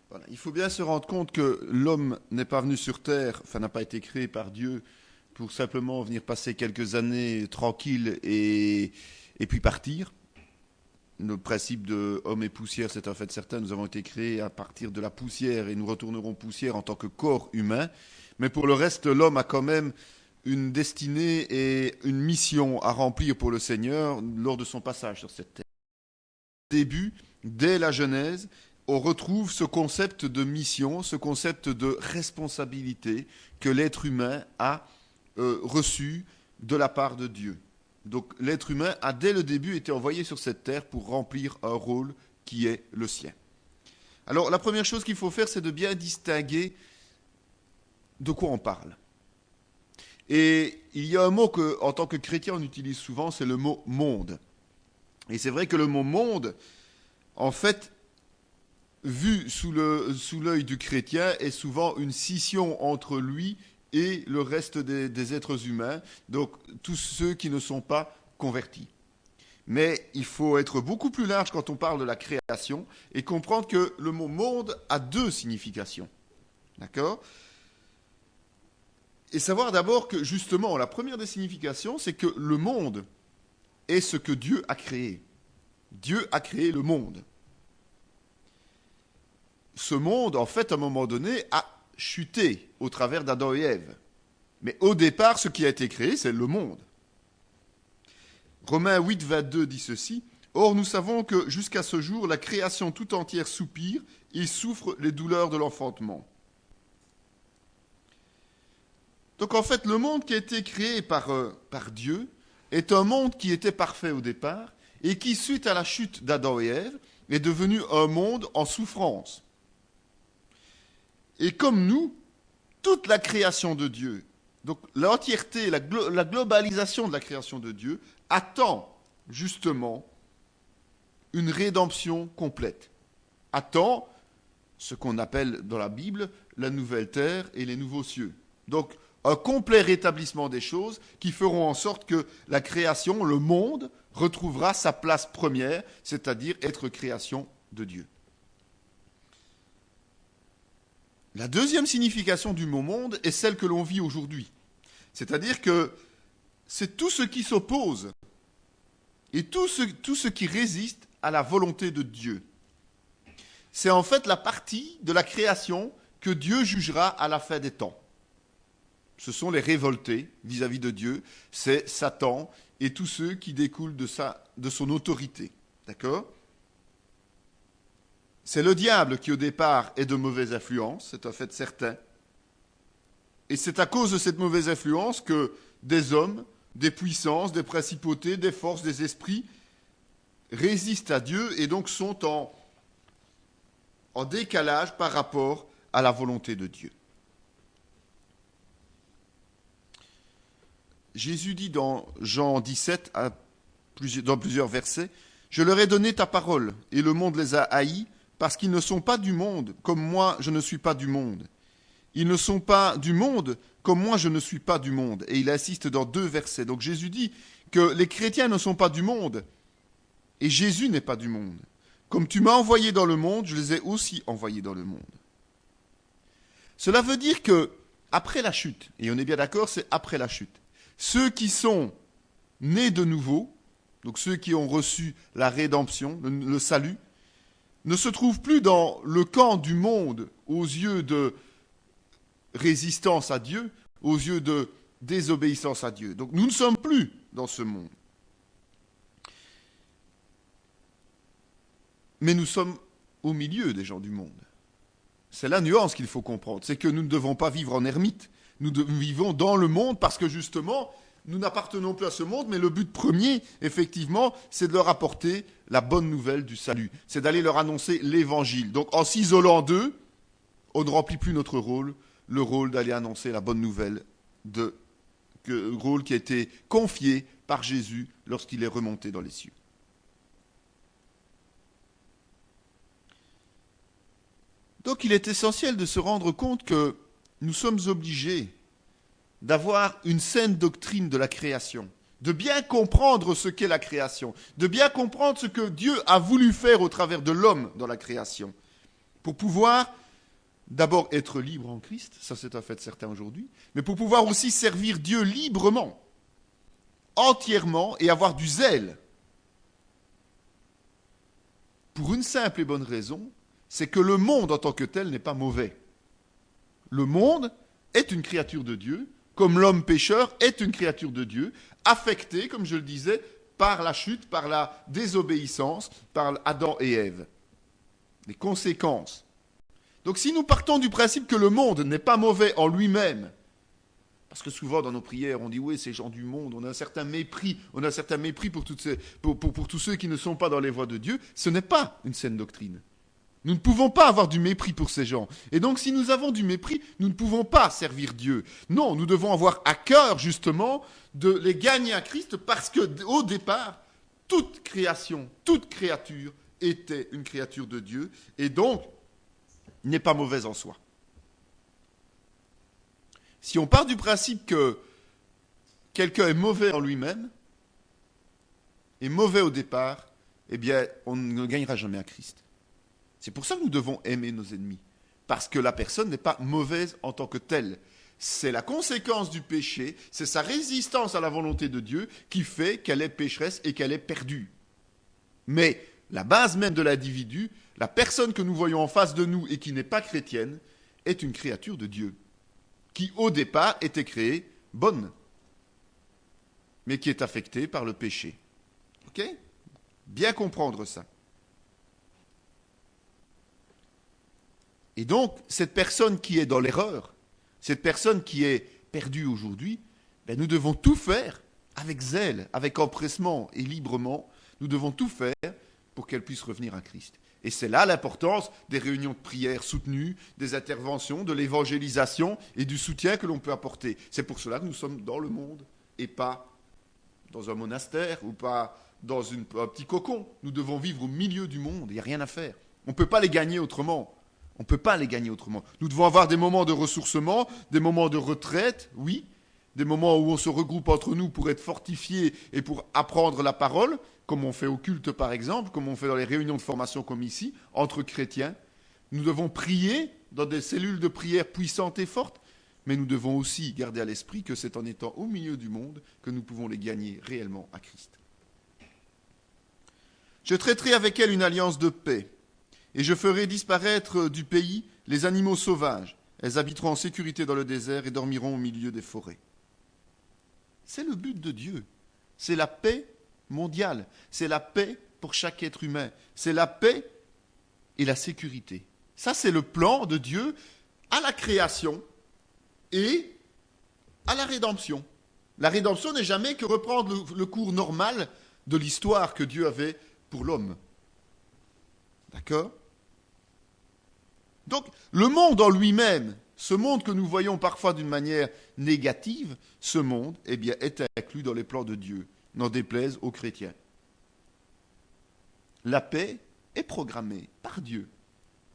Voilà. Il faut bien se rendre compte que l'homme n'est pas venu sur Terre, enfin n'a pas été créé par Dieu pour simplement venir passer quelques années tranquilles et puis partir. Le principe de homme et poussière, c'est un fait certain. Nous avons été créés à partir de la poussière et nous retournerons poussière en tant que corps humain. Mais pour le reste, l'homme a quand même une destinée et une mission à remplir pour le Seigneur lors de son passage sur cette terre. Au début, dès la Genèse, on retrouve ce concept de mission, ce concept de responsabilité que l'être humain a reçu de la part de Dieu. Donc l'être humain a dès le début été envoyé sur cette terre pour remplir un rôle qui est le sien. Alors la première chose qu'il faut faire, c'est de bien distinguer de quoi on parle. Et il y a un mot que, en tant que chrétien, on utilise souvent, c'est le mot monde. Et c'est vrai que le mot monde, en fait, vu sous l'œil du chrétien, est souvent une scission entre lui et le reste des êtres humains, donc tous ceux qui ne sont pas convertis. Mais il faut être beaucoup plus large quand on parle de la création et comprendre que le mot monde a deux significations. D'accord ? Et savoir d'abord que justement, la première des significations, c'est que le monde est ce que Dieu a créé. Dieu a créé le monde. Ce monde, en fait, à un moment donné, a chuté au travers d'Adam et Ève. Mais au départ, ce qui a été créé, c'est le monde. Romains 8, 22 dit ceci. Or, nous savons que jusqu'à ce jour, la création tout entière soupire et souffre les douleurs de l'enfantement. Donc, en fait, le monde qui a été créé par Dieu est un monde qui était parfait au départ et qui, suite à la chute d'Adam et Ève, est devenu un monde en souffrance. Et comme nous, toute la création de Dieu, donc l'entièreté, la globalisation de la création de Dieu, attend justement une rédemption complète. Attend ce qu'on appelle dans la Bible la nouvelle terre et les nouveaux cieux. Donc un complet rétablissement des choses qui feront en sorte que la création, le monde, retrouvera sa place première, c'est-à-dire être création de Dieu. La deuxième signification du mot monde est celle que l'on vit aujourd'hui. C'est-à-dire que c'est tout ce qui s'oppose et tout ce qui résiste à la volonté de Dieu. C'est en fait la partie de la création que Dieu jugera à la fin des temps. Ce sont les révoltés vis-à-vis de Dieu, c'est Satan et tous ceux qui découlent de son autorité. D'accord ? C'est le diable qui, au départ, est de mauvaise influence, c'est un fait certain. Et c'est à cause de cette mauvaise influence que des hommes, des puissances, des principautés, des forces, des esprits résistent à Dieu et donc sont en décalage par rapport à la volonté de Dieu. Jésus dit dans Jean 17, dans plusieurs versets, « Je leur ai donné ta parole, et le monde les a haïs, parce qu'ils ne sont pas du monde, comme moi je ne suis pas du monde. Ils ne sont pas du monde, comme moi je ne suis pas du monde. » Et il insiste dans 2 versets. Donc Jésus dit que les chrétiens ne sont pas du monde, et Jésus n'est pas du monde. Comme tu m'as envoyé dans le monde, je les ai aussi envoyés dans le monde. Cela veut dire que, après la chute, et on est bien d'accord, c'est après la chute, ceux qui sont nés de nouveau, donc ceux qui ont reçu la rédemption, le salut, ne se trouvent plus dans le camp du monde aux yeux de résistance à Dieu, aux yeux de désobéissance à Dieu. Donc nous ne sommes plus dans ce monde. Mais nous sommes au milieu des gens du monde. C'est la nuance qu'il faut comprendre, c'est que nous ne devons pas vivre en ermite. Nous vivons dans le monde parce que justement, nous n'appartenons plus à ce monde, mais le but premier, effectivement, c'est de leur apporter la bonne nouvelle du salut. C'est d'aller leur annoncer l'évangile. Donc en s'isolant d'eux, on ne remplit plus notre rôle, le rôle d'aller annoncer la bonne nouvelle, le rôle qui a été confié par Jésus lorsqu'il est remonté dans les cieux. Donc il est essentiel de se rendre compte que nous sommes obligés d'avoir une saine doctrine de la création, de bien comprendre ce qu'est la création, de bien comprendre ce que Dieu a voulu faire au travers de l'homme dans la création. Pour pouvoir d'abord être libre en Christ, ça c'est un fait certain aujourd'hui, mais pour pouvoir aussi servir Dieu librement, entièrement, et avoir du zèle. Pour une simple et bonne raison, c'est que le monde en tant que tel n'est pas mauvais. Le monde est une créature de Dieu, comme l'homme pécheur est une créature de Dieu, affecté, comme je le disais, par la chute, par la désobéissance, par Adam et Ève. Les conséquences. Donc si nous partons du principe que le monde n'est pas mauvais en lui-même, parce que souvent dans nos prières on dit oui ces gens du monde, on a un certain mépris, pour tous ceux qui ne sont pas dans les voies de Dieu, ce n'est pas une saine doctrine. Nous ne pouvons pas avoir du mépris pour ces gens. Et donc si nous avons du mépris, nous ne pouvons pas servir Dieu. Non, nous devons avoir à cœur justement de les gagner à Christ parce qu'au départ, toute création, toute créature était une créature de Dieu et donc n'est pas mauvaise en soi. Si on part du principe que quelqu'un est mauvais en lui-même, est mauvais au départ, eh bien, on ne gagnera jamais à Christ. C'est pour ça que nous devons aimer nos ennemis. Parce que la personne n'est pas mauvaise en tant que telle. C'est la conséquence du péché, c'est sa résistance à la volonté de Dieu qui fait qu'elle est pécheresse et qu'elle est perdue. Mais la base même de l'individu, la personne que nous voyons en face de nous et qui n'est pas chrétienne, est une créature de Dieu, qui au départ était créée bonne, mais qui est affectée par le péché. Ok ? Bien comprendre ça. Et donc, cette personne qui est dans l'erreur, cette personne qui est perdue aujourd'hui, nous devons tout faire avec zèle, avec empressement et librement. Nous devons tout faire pour qu'elle puisse revenir à Christ. Et c'est là l'importance des réunions de prière soutenues, des interventions, de l'évangélisation et du soutien que l'on peut apporter. C'est pour cela que nous sommes dans le monde et pas dans un monastère ou pas dans un petit cocon. Nous devons vivre au milieu du monde, il n'y a rien à faire. On ne peut pas les gagner autrement. On ne peut pas les gagner autrement. Nous devons avoir des moments de ressourcement, des moments de retraite, oui, des moments où on se regroupe entre nous pour être fortifiés et pour apprendre la parole, comme on fait au culte par exemple, comme on fait dans les réunions de formation comme ici, entre chrétiens. Nous devons prier dans des cellules de prière puissantes et fortes, mais nous devons aussi garder à l'esprit que c'est en étant au milieu du monde que nous pouvons les gagner réellement à Christ. Je traiterai avec elle une alliance de paix. Et je ferai disparaître du pays les animaux sauvages. Elles habiteront en sécurité dans le désert et dormiront au milieu des forêts. C'est le but de Dieu. C'est la paix mondiale. C'est la paix pour chaque être humain. C'est la paix et la sécurité. Ça, c'est le plan de Dieu à la création et à la rédemption. La rédemption n'est jamais que reprendre le cours normal de l'histoire que Dieu avait pour l'homme. D'accord ? Donc, le monde en lui-même, ce monde que nous voyons parfois d'une manière négative, ce monde, est inclus dans les plans de Dieu, n'en déplaise aux chrétiens. La paix est programmée par Dieu,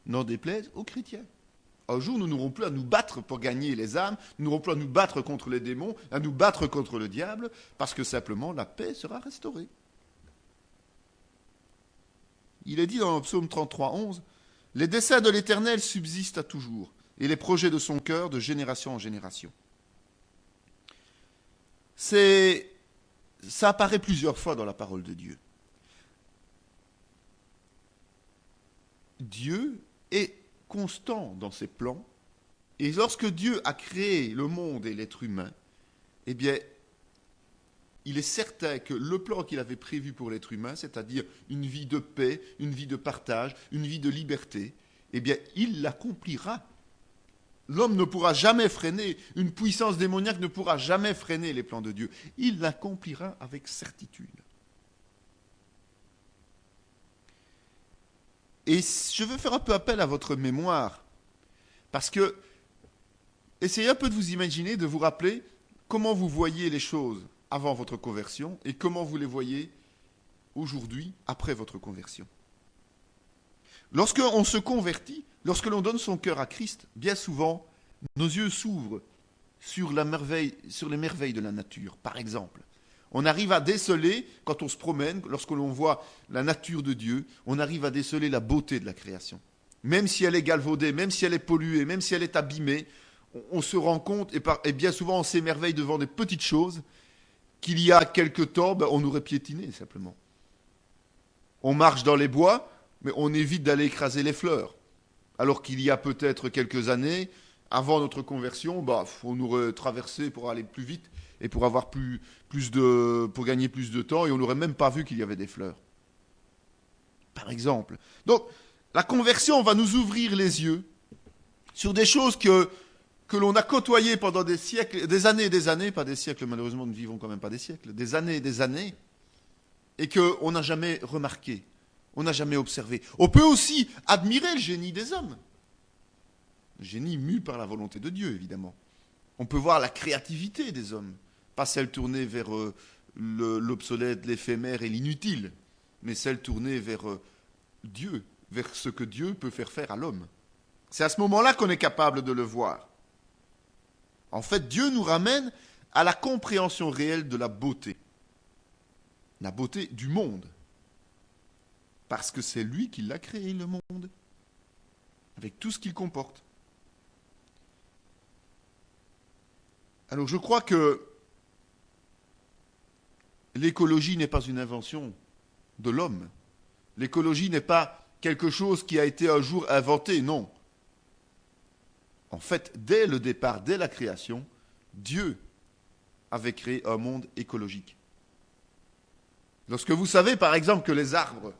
n'en déplaise aux chrétiens. Un jour, nous n'aurons plus à nous battre pour gagner les âmes, nous n'aurons plus à nous battre contre les démons, à nous battre contre le diable, parce que simplement la paix sera restaurée. Il est dit dans le psaume 33, 11, « Les desseins de l'Éternel subsistent à toujours, et les projets de son cœur de génération en génération. » Ça apparaît plusieurs fois dans la parole de Dieu. Dieu est constant dans ses plans, et lorsque Dieu a créé le monde et l'être humain, il est certain que le plan qu'il avait prévu pour l'être humain, c'est-à-dire une vie de paix, une vie de partage, une vie de liberté, il l'accomplira. L'homme ne pourra jamais freiner, une puissance démoniaque ne pourra jamais freiner les plans de Dieu. Il l'accomplira avec certitude. Et je veux faire un peu appel à votre mémoire, parce que essayez un peu de vous imaginer, de vous rappeler comment vous voyez les choses avant votre conversion et comment vous les voyez aujourd'hui après votre conversion. Lorsque on se convertit, lorsque l'on donne son cœur à Christ, bien souvent, nos yeux s'ouvrent sur les merveilles de la nature, par exemple. On arrive à déceler, quand on se promène, lorsque l'on voit la nature de Dieu, on arrive à déceler la beauté de la création. même si elle est galvaudée, même si elle est polluée, même si elle est abîmée, on se rend compte, et bien souvent on s'émerveille devant des petites choses, qu'il y a quelque temps, on aurait piétiné simplement. On marche dans les bois, mais on évite d'aller écraser les fleurs. Alors qu'il y a peut-être quelques années, avant notre conversion, on aurait traversé pour aller plus vite et pour avoir pour gagner plus de temps, et on n'aurait même pas vu qu'il y avait des fleurs. Par exemple. Donc, la conversion va nous ouvrir les yeux sur des choses que l'on a côtoyées pendant des siècles, des années, pas des siècles, malheureusement nous ne vivons quand même pas des siècles, des années, et qu'on n'a jamais remarqué, on n'a jamais observé. On peut aussi admirer le génie des hommes. Le génie mu par la volonté de Dieu, évidemment. On peut voir la créativité des hommes, pas celle tournée vers l'obsolète, l'éphémère et l'inutile, mais celle tournée vers Dieu, vers ce que Dieu peut faire à l'homme. C'est à ce moment-là qu'on est capable de le voir. En fait, Dieu nous ramène à la compréhension réelle de la beauté du monde. Parce que c'est lui qui l'a créé, le monde, avec tout ce qu'il comporte. Alors je crois que l'écologie n'est pas une invention de l'homme. L'écologie n'est pas quelque chose qui a été un jour inventé, non. En fait, dès le départ, dès la création, Dieu avait créé un monde écologique. Lorsque vous savez, par exemple, que les arbres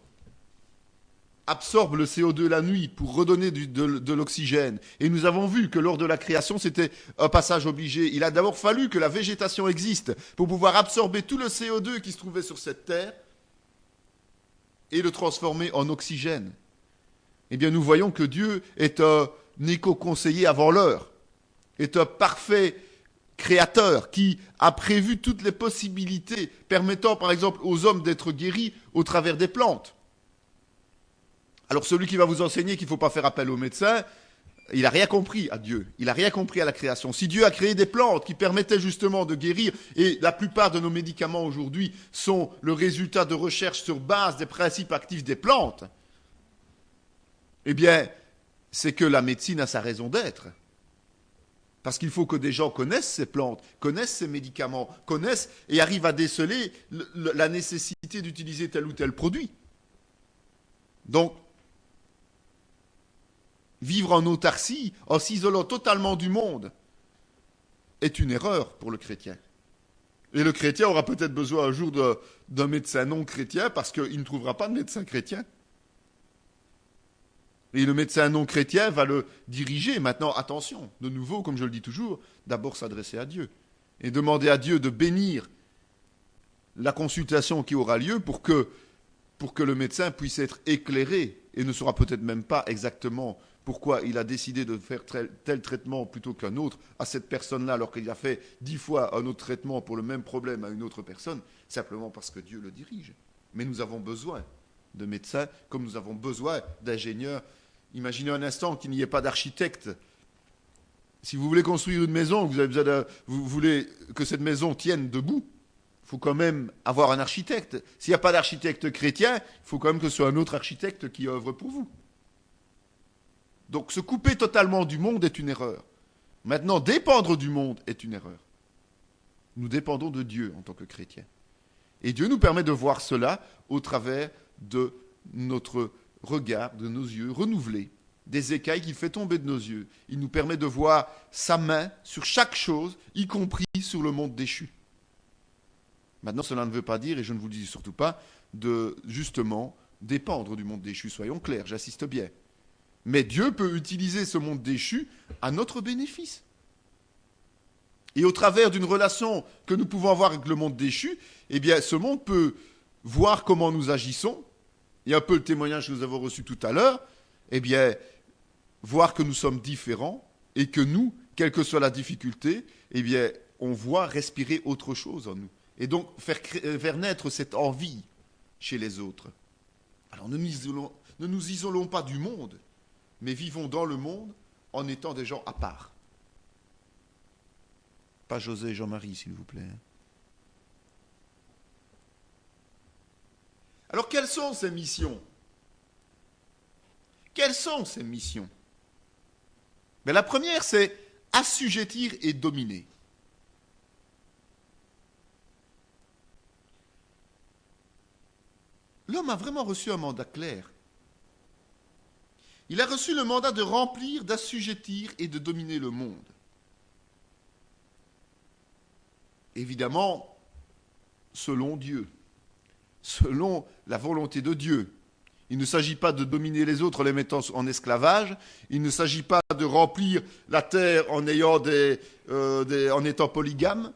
absorbent le CO2 la nuit pour redonner de l'oxygène, et nous avons vu que lors de la création, c'était un passage obligé. Il a d'abord fallu que la végétation existe pour pouvoir absorber tout le CO2 qui se trouvait sur cette terre et le transformer en oxygène. Eh bien, nous voyons que Dieu est un éco-conseiller avant l'heure, est un parfait créateur qui a prévu toutes les possibilités permettant, par exemple, aux hommes d'être guéris au travers des plantes. Alors celui qui va vous enseigner qu'il ne faut pas faire appel aux médecins, il n'a rien compris à Dieu, il n'a rien compris à la création. Si Dieu a créé des plantes qui permettaient justement de guérir, et la plupart de nos médicaments aujourd'hui sont le résultat de recherches sur base des principes actifs des plantes, eh bien, c'est que la médecine a sa raison d'être. Parce qu'il faut que des gens connaissent ces plantes, connaissent ces médicaments, connaissent et arrivent à déceler la nécessité d'utiliser tel ou tel produit. Donc, vivre en autarcie, en s'isolant totalement du monde, est une erreur pour le chrétien. Et le chrétien aura peut-être besoin un jour d'un médecin non chrétien parce qu'il ne trouvera pas de médecin chrétien. Et le médecin non chrétien va le diriger. Maintenant, attention, de nouveau, comme je le dis toujours, d'abord s'adresser à Dieu. Et demander à Dieu de bénir la consultation qui aura lieu pour que le médecin puisse être éclairé et ne saura peut-être même pas exactement pourquoi il a décidé de faire tel traitement plutôt qu'un autre à cette personne-là alors qu'il a fait 10 fois un autre traitement pour le même problème à une autre personne, simplement parce que Dieu le dirige. Mais nous avons besoin de médecins comme nous avons besoin d'ingénieurs. Imaginez un instant qu'il n'y ait pas d'architecte. Si vous voulez construire une maison, vous voulez que cette maison tienne debout, il faut quand même avoir un architecte. S'il n'y a pas d'architecte chrétien, il faut quand même que ce soit un autre architecte qui œuvre pour vous. Donc se couper totalement du monde est une erreur. Maintenant, dépendre du monde est une erreur. Nous dépendons de Dieu en tant que chrétiens. Et Dieu nous permet de voir cela au travers de notre regard, de nos yeux renouvelés, des écailles qu'il fait tomber de nos yeux. Il nous permet de voir sa main sur chaque chose, y compris sur le monde déchu. Maintenant, cela ne veut pas dire, et je ne vous le dis surtout pas, de justement dépendre du monde déchu. Soyons clairs, j'insiste bien. Mais Dieu peut utiliser ce monde déchu à notre bénéfice. Et au travers d'une relation que nous pouvons avoir avec le monde déchu, eh bien, ce monde peut voir comment nous agissons, et un peu le témoignage que nous avons reçu tout à l'heure, eh bien, voir que nous sommes différents, et que nous, quelle que soit la difficulté, eh bien, on voit respirer autre chose en nous. Et donc, faire naître cette envie chez les autres. Alors, ne nous isolons pas du monde, mais vivons dans le monde en étant des gens à part. Pas José et Jean-Marie, s'il vous plaît. Alors, quelles sont ces missions? Quelles sont ces missions? Mais la première, c'est assujettir et dominer. L'homme a vraiment reçu un mandat clair. Il a reçu le mandat de remplir, d'assujettir et de dominer le monde. Évidemment, selon Dieu, selon la volonté de Dieu. Il ne s'agit pas de dominer les autres en les mettant en esclavage. Il ne s'agit pas de remplir la terre en étant polygame.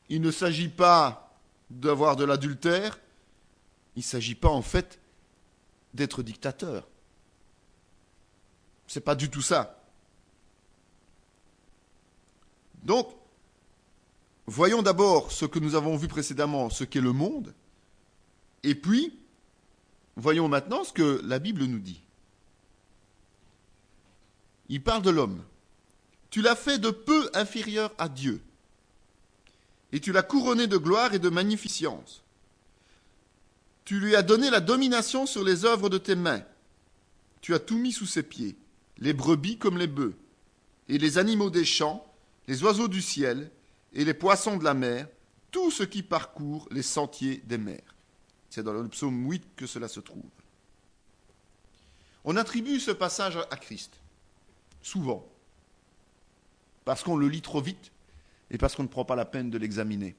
Il ne s'agit pas d'avoir de l'adultère. Il ne s'agit pas en fait d'être dictateur. Ce n'est pas du tout ça. Donc, voyons d'abord ce que nous avons vu précédemment, ce qu'est le monde. Et puis, voyons maintenant ce que la Bible nous dit. Il parle de l'homme. Tu l'as fait de peu inférieur à Dieu. Et tu l'as couronné de gloire et de magnificence. Tu lui as donné la domination sur les œuvres de tes mains. Tu as tout mis sous ses pieds, les brebis comme les bœufs, et les animaux des champs, les oiseaux du ciel, et les poissons de la mer, tout ce qui parcourt les sentiers des mers. C'est dans le psaume 8 que cela se trouve. On attribue ce passage à Christ, souvent, parce qu'on le lit trop vite et parce qu'on ne prend pas la peine de l'examiner.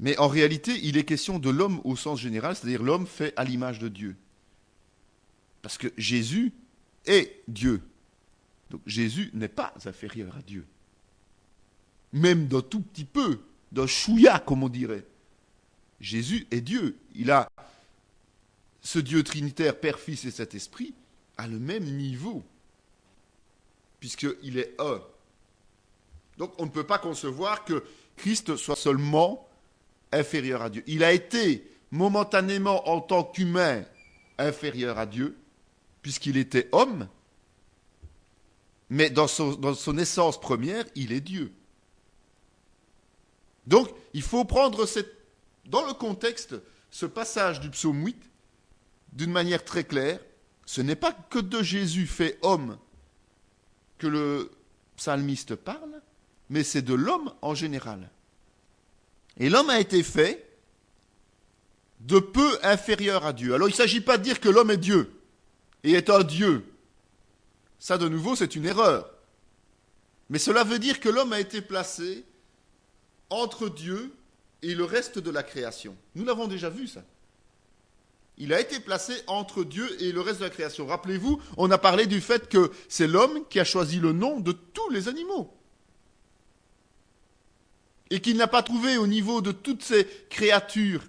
Mais en réalité, il est question de l'homme au sens général, c'est-à-dire l'homme fait à l'image de Dieu. Parce que Jésus est Dieu. Donc Jésus n'est pas inférieur à Dieu. Même d'un tout petit peu, d'un chouïa, comme on dirait. Jésus est Dieu. Il a ce Dieu trinitaire, Père, Fils et Saint-Esprit, à le même niveau, puisqu'il est un. Donc on ne peut pas concevoir que Christ soit seulement inférieur à Dieu. Il a été momentanément en tant qu'humain inférieur à Dieu, puisqu'il était homme, mais dans son essence première, il est Dieu. Donc, il faut prendre dans le contexte ce passage du psaume 8 d'une manière très claire. Ce n'est pas que de Jésus fait homme que le psalmiste parle, mais c'est de l'homme en général. Et l'homme a été fait de peu inférieur à Dieu. Alors, il ne s'agit pas de dire que l'homme est Dieu et est un Dieu. Ça, de nouveau, c'est une erreur. Mais cela veut dire que l'homme a été placé entre Dieu et le reste de la création. Nous l'avons déjà vu, ça. Il a été placé entre Dieu et le reste de la création. Rappelez-vous, on a parlé du fait que c'est l'homme qui a choisi le nom de tous les animaux. Et qu'il n'a pas trouvé au niveau de toutes ces créatures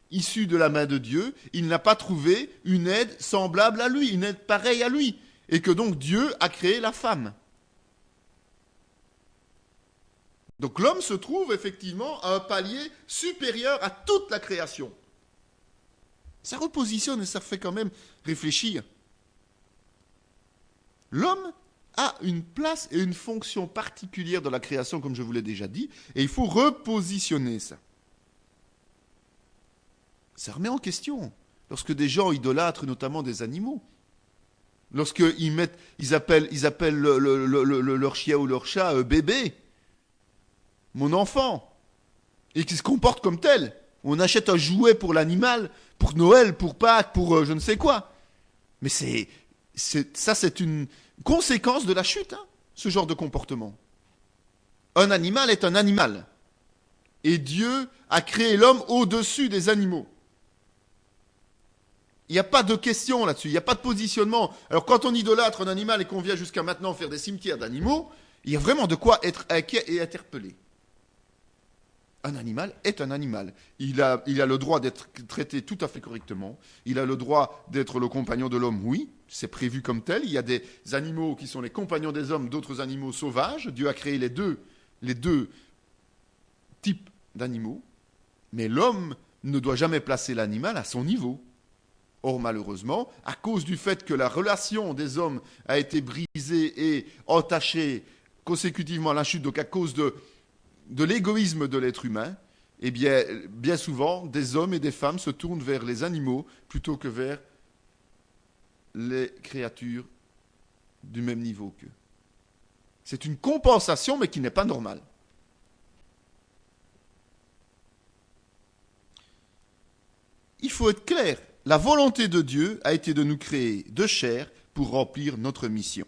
issues de la main de Dieu, il n'a pas trouvé une aide semblable à lui, une aide pareille à lui. Et que donc Dieu a créé la femme. Donc l'homme se trouve effectivement à un palier supérieur à toute la création. Ça repositionne et ça fait quand même réfléchir. L'homme a une place et une fonction particulière dans la création, comme je vous l'ai déjà dit, et il faut repositionner ça. Ça remet en question. Lorsque des gens idolâtrent notamment des animaux, lorsqu'ils appellent leur chien ou leur chat bébé, mon enfant, et qu'ils se comportent comme tel. On achète un jouet pour l'animal, pour Noël, pour Pâques, pour je ne sais quoi. Mais c'est une conséquence de la chute, ce genre de comportement. Un animal est un animal. Et Dieu a créé l'homme au-dessus des animaux. Il n'y a pas de question là-dessus, il n'y a pas de positionnement. Alors quand on idolâtre un animal et qu'on vient jusqu'à maintenant faire des cimetières d'animaux, il y a vraiment de quoi être inquiet et interpellé. Un animal est un animal. Il a le droit d'être traité tout à fait correctement. Il a le droit d'être le compagnon de l'homme, oui, c'est prévu comme tel. Il y a des animaux qui sont les compagnons des hommes, d'autres animaux sauvages. Dieu a créé les deux types d'animaux. Mais l'homme ne doit jamais placer l'animal à son niveau. Or, malheureusement, à cause du fait que la relation des hommes a été brisée et entachée consécutivement à la chute, donc à cause de l'égoïsme de l'être humain, eh bien, bien souvent, des hommes et des femmes se tournent vers les animaux plutôt que vers les créatures du même niveau qu'eux. C'est une compensation, mais qui n'est pas normale. Il faut être clair. La volonté de Dieu a été de nous créer de chair pour remplir notre mission.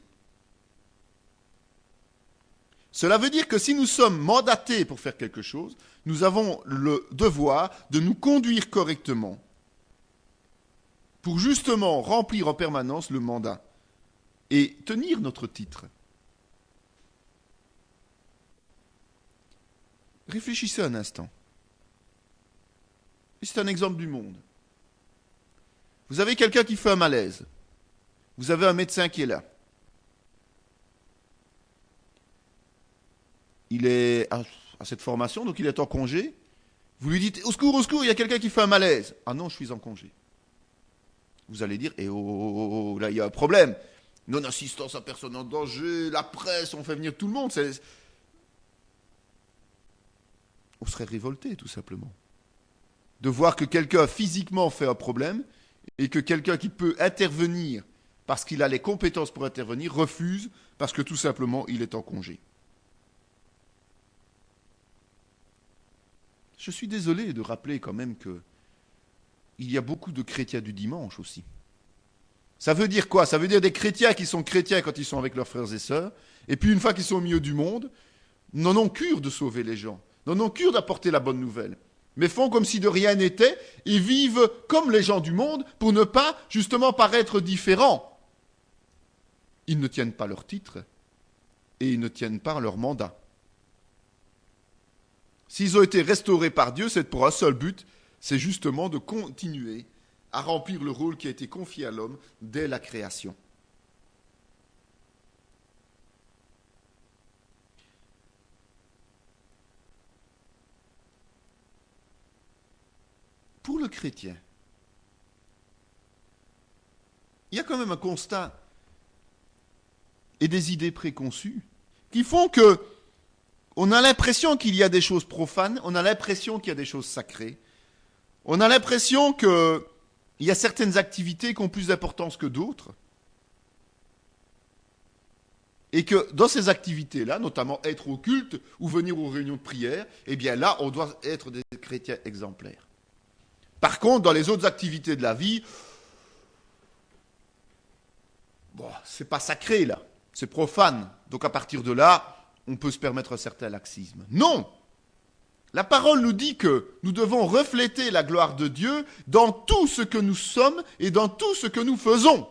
Cela veut dire que si nous sommes mandatés pour faire quelque chose, nous avons le devoir de nous conduire correctement pour justement remplir en permanence le mandat et tenir notre titre. Réfléchissez un instant. C'est un exemple du monde. Vous avez quelqu'un qui fait un malaise. Vous avez un médecin qui est là. Il est à cette formation, donc il est en congé. Vous lui dites, au secours, il y a quelqu'un qui fait un malaise. Ah non, je suis en congé. Vous allez dire, là, il y a un problème. Non-assistance à personne en danger, la presse, on fait venir tout le monde. On serait révolté, tout simplement. De voir que quelqu'un physiquement fait un problème et que quelqu'un qui peut intervenir parce qu'il a les compétences pour intervenir refuse parce que tout simplement il est en congé. Je suis désolé de rappeler quand même que il y a beaucoup de chrétiens du dimanche aussi. Ça veut dire quoi? Ça veut dire des chrétiens qui sont chrétiens quand ils sont avec leurs frères et sœurs, et puis une fois qu'ils sont au milieu du monde, n'en ont cure de sauver les gens, n'en ont cure d'apporter la bonne nouvelle, mais font comme si de rien n'était, et vivent comme les gens du monde pour ne pas justement paraître différents. Ils ne tiennent pas leur titre, et ils ne tiennent pas leur mandat. S'ils ont été restaurés par Dieu, c'est pour un seul but, c'est justement de continuer à remplir le rôle qui a été confié à l'homme dès la création. Pour le chrétien, il y a quand même un constat et des idées préconçues qui font que on a l'impression qu'il y a des choses profanes, on a l'impression qu'il y a des choses sacrées, on a l'impression qu'il y a certaines activités qui ont plus d'importance que d'autres, et que dans ces activités-là, notamment être au culte ou venir aux réunions de prière, eh bien là, on doit être des chrétiens exemplaires. Par contre, dans les autres activités de la vie, bon, c'est pas sacré là, c'est profane. Donc à partir de là, on peut se permettre un certain laxisme. Non! La parole nous dit que nous devons refléter la gloire de Dieu dans tout ce que nous sommes et dans tout ce que nous faisons.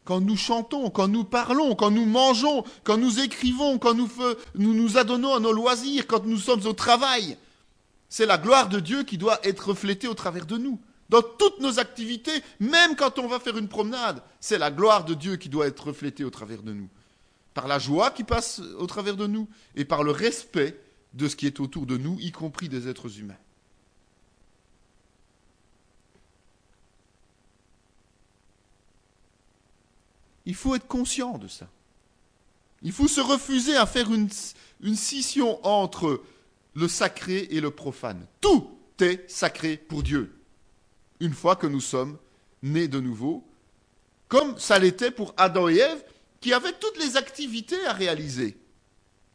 Quand nous chantons, quand nous parlons, quand nous mangeons, quand nous écrivons, quand nous nous adonnons à nos loisirs, quand nous sommes au travail, c'est la gloire de Dieu qui doit être reflétée au travers de nous. Dans toutes nos activités, même quand on va faire une promenade, c'est la gloire de Dieu qui doit être reflétée au travers de nous. Par la joie qui passe au travers de nous et par le respect de ce qui est autour de nous, y compris des êtres humains. Il faut être conscient de ça. Il faut se refuser à faire une scission entre le sacré et le profane. Tout est sacré pour Dieu. Une fois que nous sommes nés de nouveau, comme ça l'était pour Adam et Ève, qui avaient toutes les activités à réaliser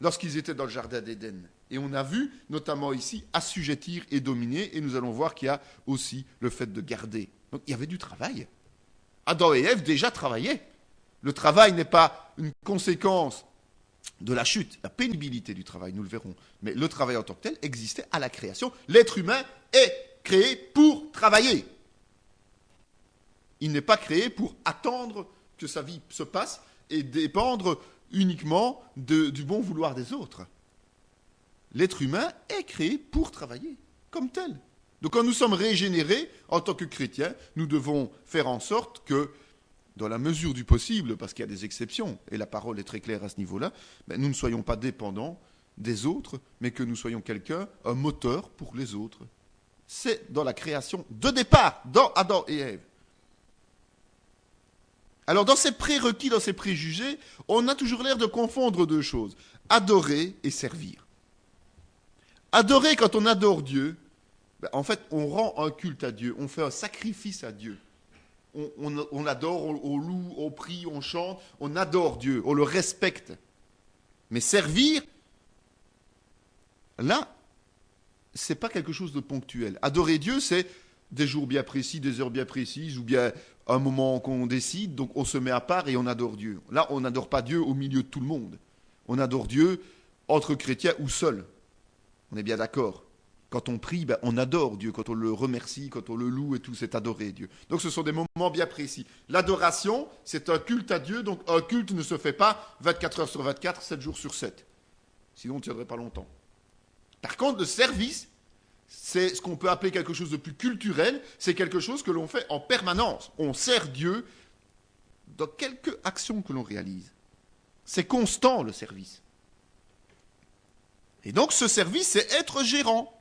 lorsqu'ils étaient dans le jardin d'Éden. Et on a vu, notamment ici, assujettir et dominer, et nous allons voir qu'il y a aussi le fait de garder. Donc il y avait du travail. Adam et Ève déjà travaillaient. Le travail n'est pas une conséquence de la chute, la pénibilité du travail, nous le verrons. Mais le travail en tant que tel existait à la création. L'être humain est créé pour travailler. Il n'est pas créé pour attendre que sa vie se passe et dépendre uniquement du bon vouloir des autres. L'être humain est créé pour travailler, comme tel. Donc quand nous sommes régénérés, en tant que chrétiens, nous devons faire en sorte que, dans la mesure du possible, parce qu'il y a des exceptions, et la parole est très claire à ce niveau-là, nous ne soyons pas dépendants des autres, mais que nous soyons quelqu'un, un moteur pour les autres. C'est dans la création de départ, dans Adam et Ève. Alors dans ces prérequis, dans ces préjugés, on a toujours l'air de confondre deux choses, adorer et servir. Adorer, quand on adore Dieu, ben, en fait, on rend un culte à Dieu, on fait un sacrifice à Dieu. On adore, on loue, on prie, on chante, on adore Dieu, on le respecte. Mais servir, là, c'est pas quelque chose de ponctuel. Adorer Dieu, c'est des jours bien précis, des heures bien précises, ou bien un moment qu'on décide, donc on se met à part et on adore Dieu. Là, on n'adore pas Dieu au milieu de tout le monde. On adore Dieu entre chrétiens ou seul. On est bien d'accord. Quand on prie, ben, on adore Dieu. Quand on le remercie, quand on le loue et tout, c'est adorer Dieu. Donc ce sont des moments bien précis. L'adoration, c'est un culte à Dieu. Donc un culte ne se fait pas 24 heures sur 24, 7 jours sur 7. Sinon, on ne tiendrait pas longtemps. Par contre, le service, c'est ce qu'on peut appeler quelque chose de plus culturel. C'est quelque chose que l'on fait en permanence. On sert Dieu dans quelques actions que l'on réalise. C'est constant, le service. Et donc, ce service, c'est être gérant.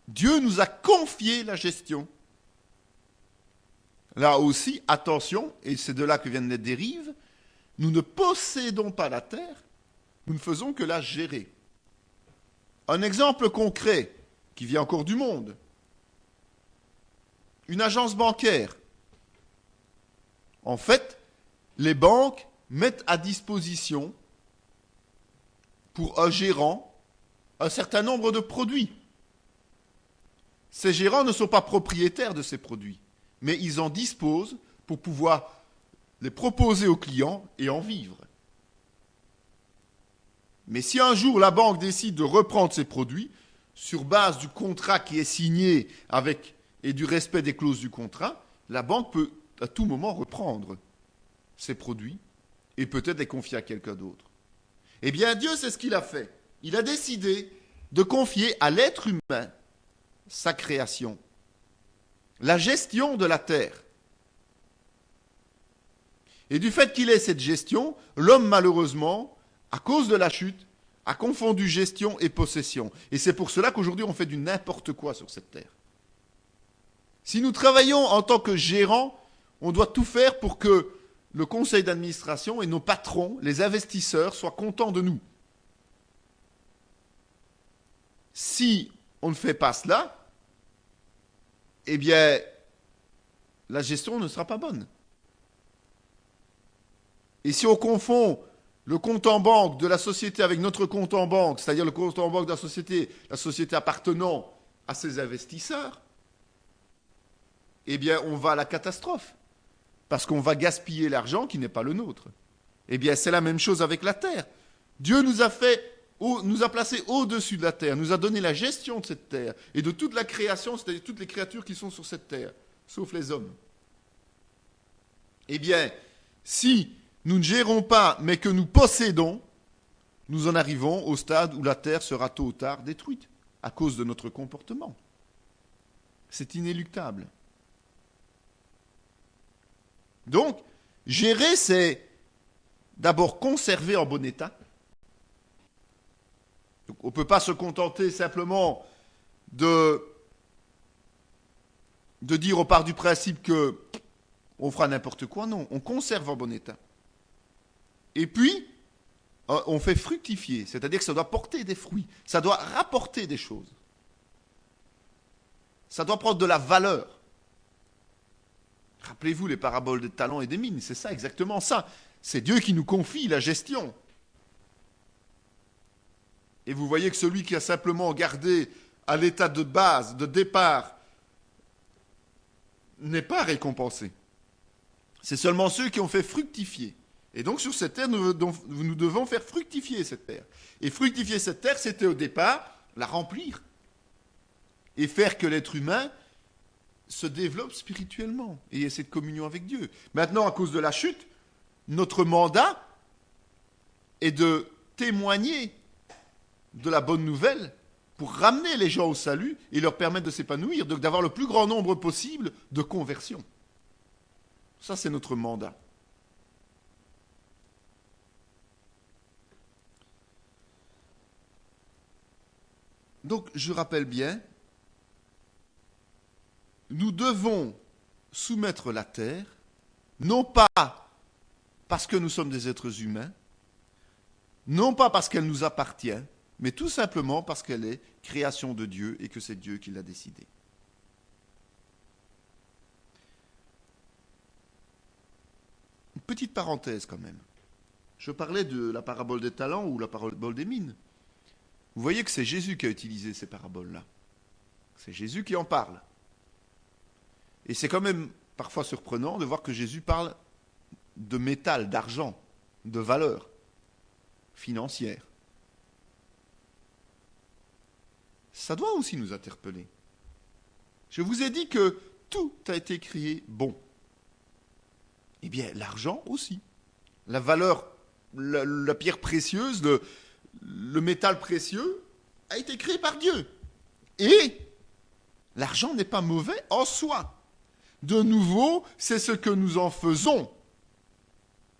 Dieu nous a confié la gestion. Là aussi, attention, et c'est de là que viennent les dérives, nous ne possédons pas la terre, nous ne faisons que la gérer. Un exemple concret, qui vient encore du monde. Une agence bancaire. En fait, les banques mettent à disposition, pour un gérant, un certain nombre de produits. Ces gérants ne sont pas propriétaires de ces produits, mais ils en disposent pour pouvoir les proposer aux clients et en vivre. Mais si un jour la banque décide de reprendre ces produits, sur base du contrat qui est signé avec, et du respect des clauses du contrat, la banque peut à tout moment reprendre ces produits et peut-être les confier à quelqu'un d'autre. Eh bien, Dieu, c'est ce qu'il a fait. Il a décidé de confier à l'être humain sa création, la gestion de la terre. Et du fait qu'il ait cette gestion, l'homme, malheureusement, à cause de la chute, a confondu gestion et possession. Et c'est pour cela qu'aujourd'hui, on fait du n'importe quoi sur cette terre. Si nous travaillons en tant que gérants, on doit tout faire pour que le conseil d'administration et nos patrons, les investisseurs, soient contents de nous. Si on ne fait pas cela, eh bien, la gestion ne sera pas bonne. Et si on confond le compte en banque de la société avec notre compte en banque, c'est-à-dire le compte en banque de la société appartenant à ses investisseurs, eh bien, on va à la catastrophe. Parce qu'on va gaspiller l'argent qui n'est pas le nôtre. Eh bien, c'est la même chose avec la terre. Dieu nous a placés au-dessus de la terre, nous a donné la gestion de cette terre et de toute la création, c'est-à-dire toutes les créatures qui sont sur cette terre, sauf les hommes. Eh bien, si nous ne gérons pas, mais que nous possédons, nous en arrivons au stade où la terre sera tôt ou tard détruite à cause de notre comportement. C'est inéluctable. Donc, gérer, c'est d'abord conserver en bon état. Donc, on ne peut pas se contenter simplement de dire on part du principe que on fera n'importe quoi. Non, on conserve en bon état. Et puis, on fait fructifier, c'est-à-dire que ça doit porter des fruits, ça doit rapporter des choses. Ça doit prendre de la valeur. Rappelez-vous les paraboles des talents et des mines, c'est ça, exactement ça. C'est Dieu qui nous confie la gestion. Et vous voyez que celui qui a simplement gardé à l'état de base, de départ, n'est pas récompensé. C'est seulement ceux qui ont fait fructifier. Et donc sur cette terre, nous devons faire fructifier cette terre. Et fructifier cette terre, c'était au départ la remplir. Et faire que l'être humain se développe spirituellement et ait cette communion avec Dieu. Maintenant, à cause de la chute, notre mandat est de témoigner de la bonne nouvelle pour ramener les gens au salut et leur permettre de s'épanouir, donc d'avoir le plus grand nombre possible de conversions. Ça, c'est notre mandat. Donc, je rappelle bien, nous devons soumettre la terre, non pas parce que nous sommes des êtres humains, non pas parce qu'elle nous appartient, mais tout simplement parce qu'elle est création de Dieu et que c'est Dieu qui l'a décidé. Une petite parenthèse quand même. Je parlais de la parabole des talents ou la parabole des mines. Vous voyez que c'est Jésus qui a utilisé ces paraboles-là. C'est Jésus qui en parle. Et c'est quand même parfois surprenant de voir que Jésus parle de métal, d'argent, de valeur financière. Ça doit aussi nous interpeller. Je vous ai dit que tout a été créé bon. Eh bien, l'argent aussi. La valeur, la pierre précieuse, le métal précieux a été créé par Dieu. Et l'argent n'est pas mauvais en soi. De nouveau, c'est ce que nous en faisons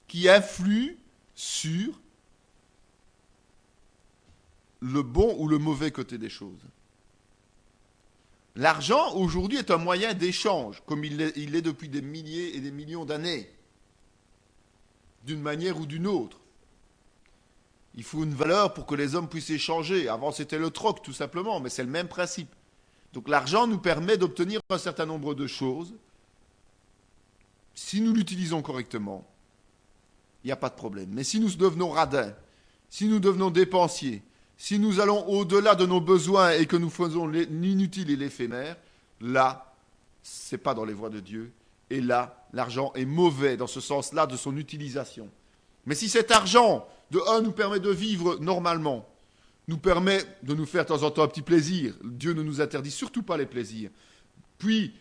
qui influe sur le bon ou le mauvais côté des choses. L'argent, aujourd'hui, est un moyen d'échange, comme il est depuis des milliers et des millions d'années, d'une manière ou d'une autre. Il faut une valeur pour que les hommes puissent échanger. Avant, c'était le troc, tout simplement, mais c'est le même principe. Donc l'argent nous permet d'obtenir un certain nombre de choses. Si nous l'utilisons correctement, il n'y a pas de problème. Mais si nous devenons radins, si nous devenons dépensiers, si nous allons au-delà de nos besoins et que nous faisons l'inutile et l'éphémère, là, ce n'est pas dans les voies de Dieu. Et là, l'argent est mauvais dans ce sens-là de son utilisation. Mais si cet argent, de un, nous permet de vivre normalement, nous permet de nous faire de temps en temps un petit plaisir, Dieu ne nous interdit surtout pas les plaisirs, puis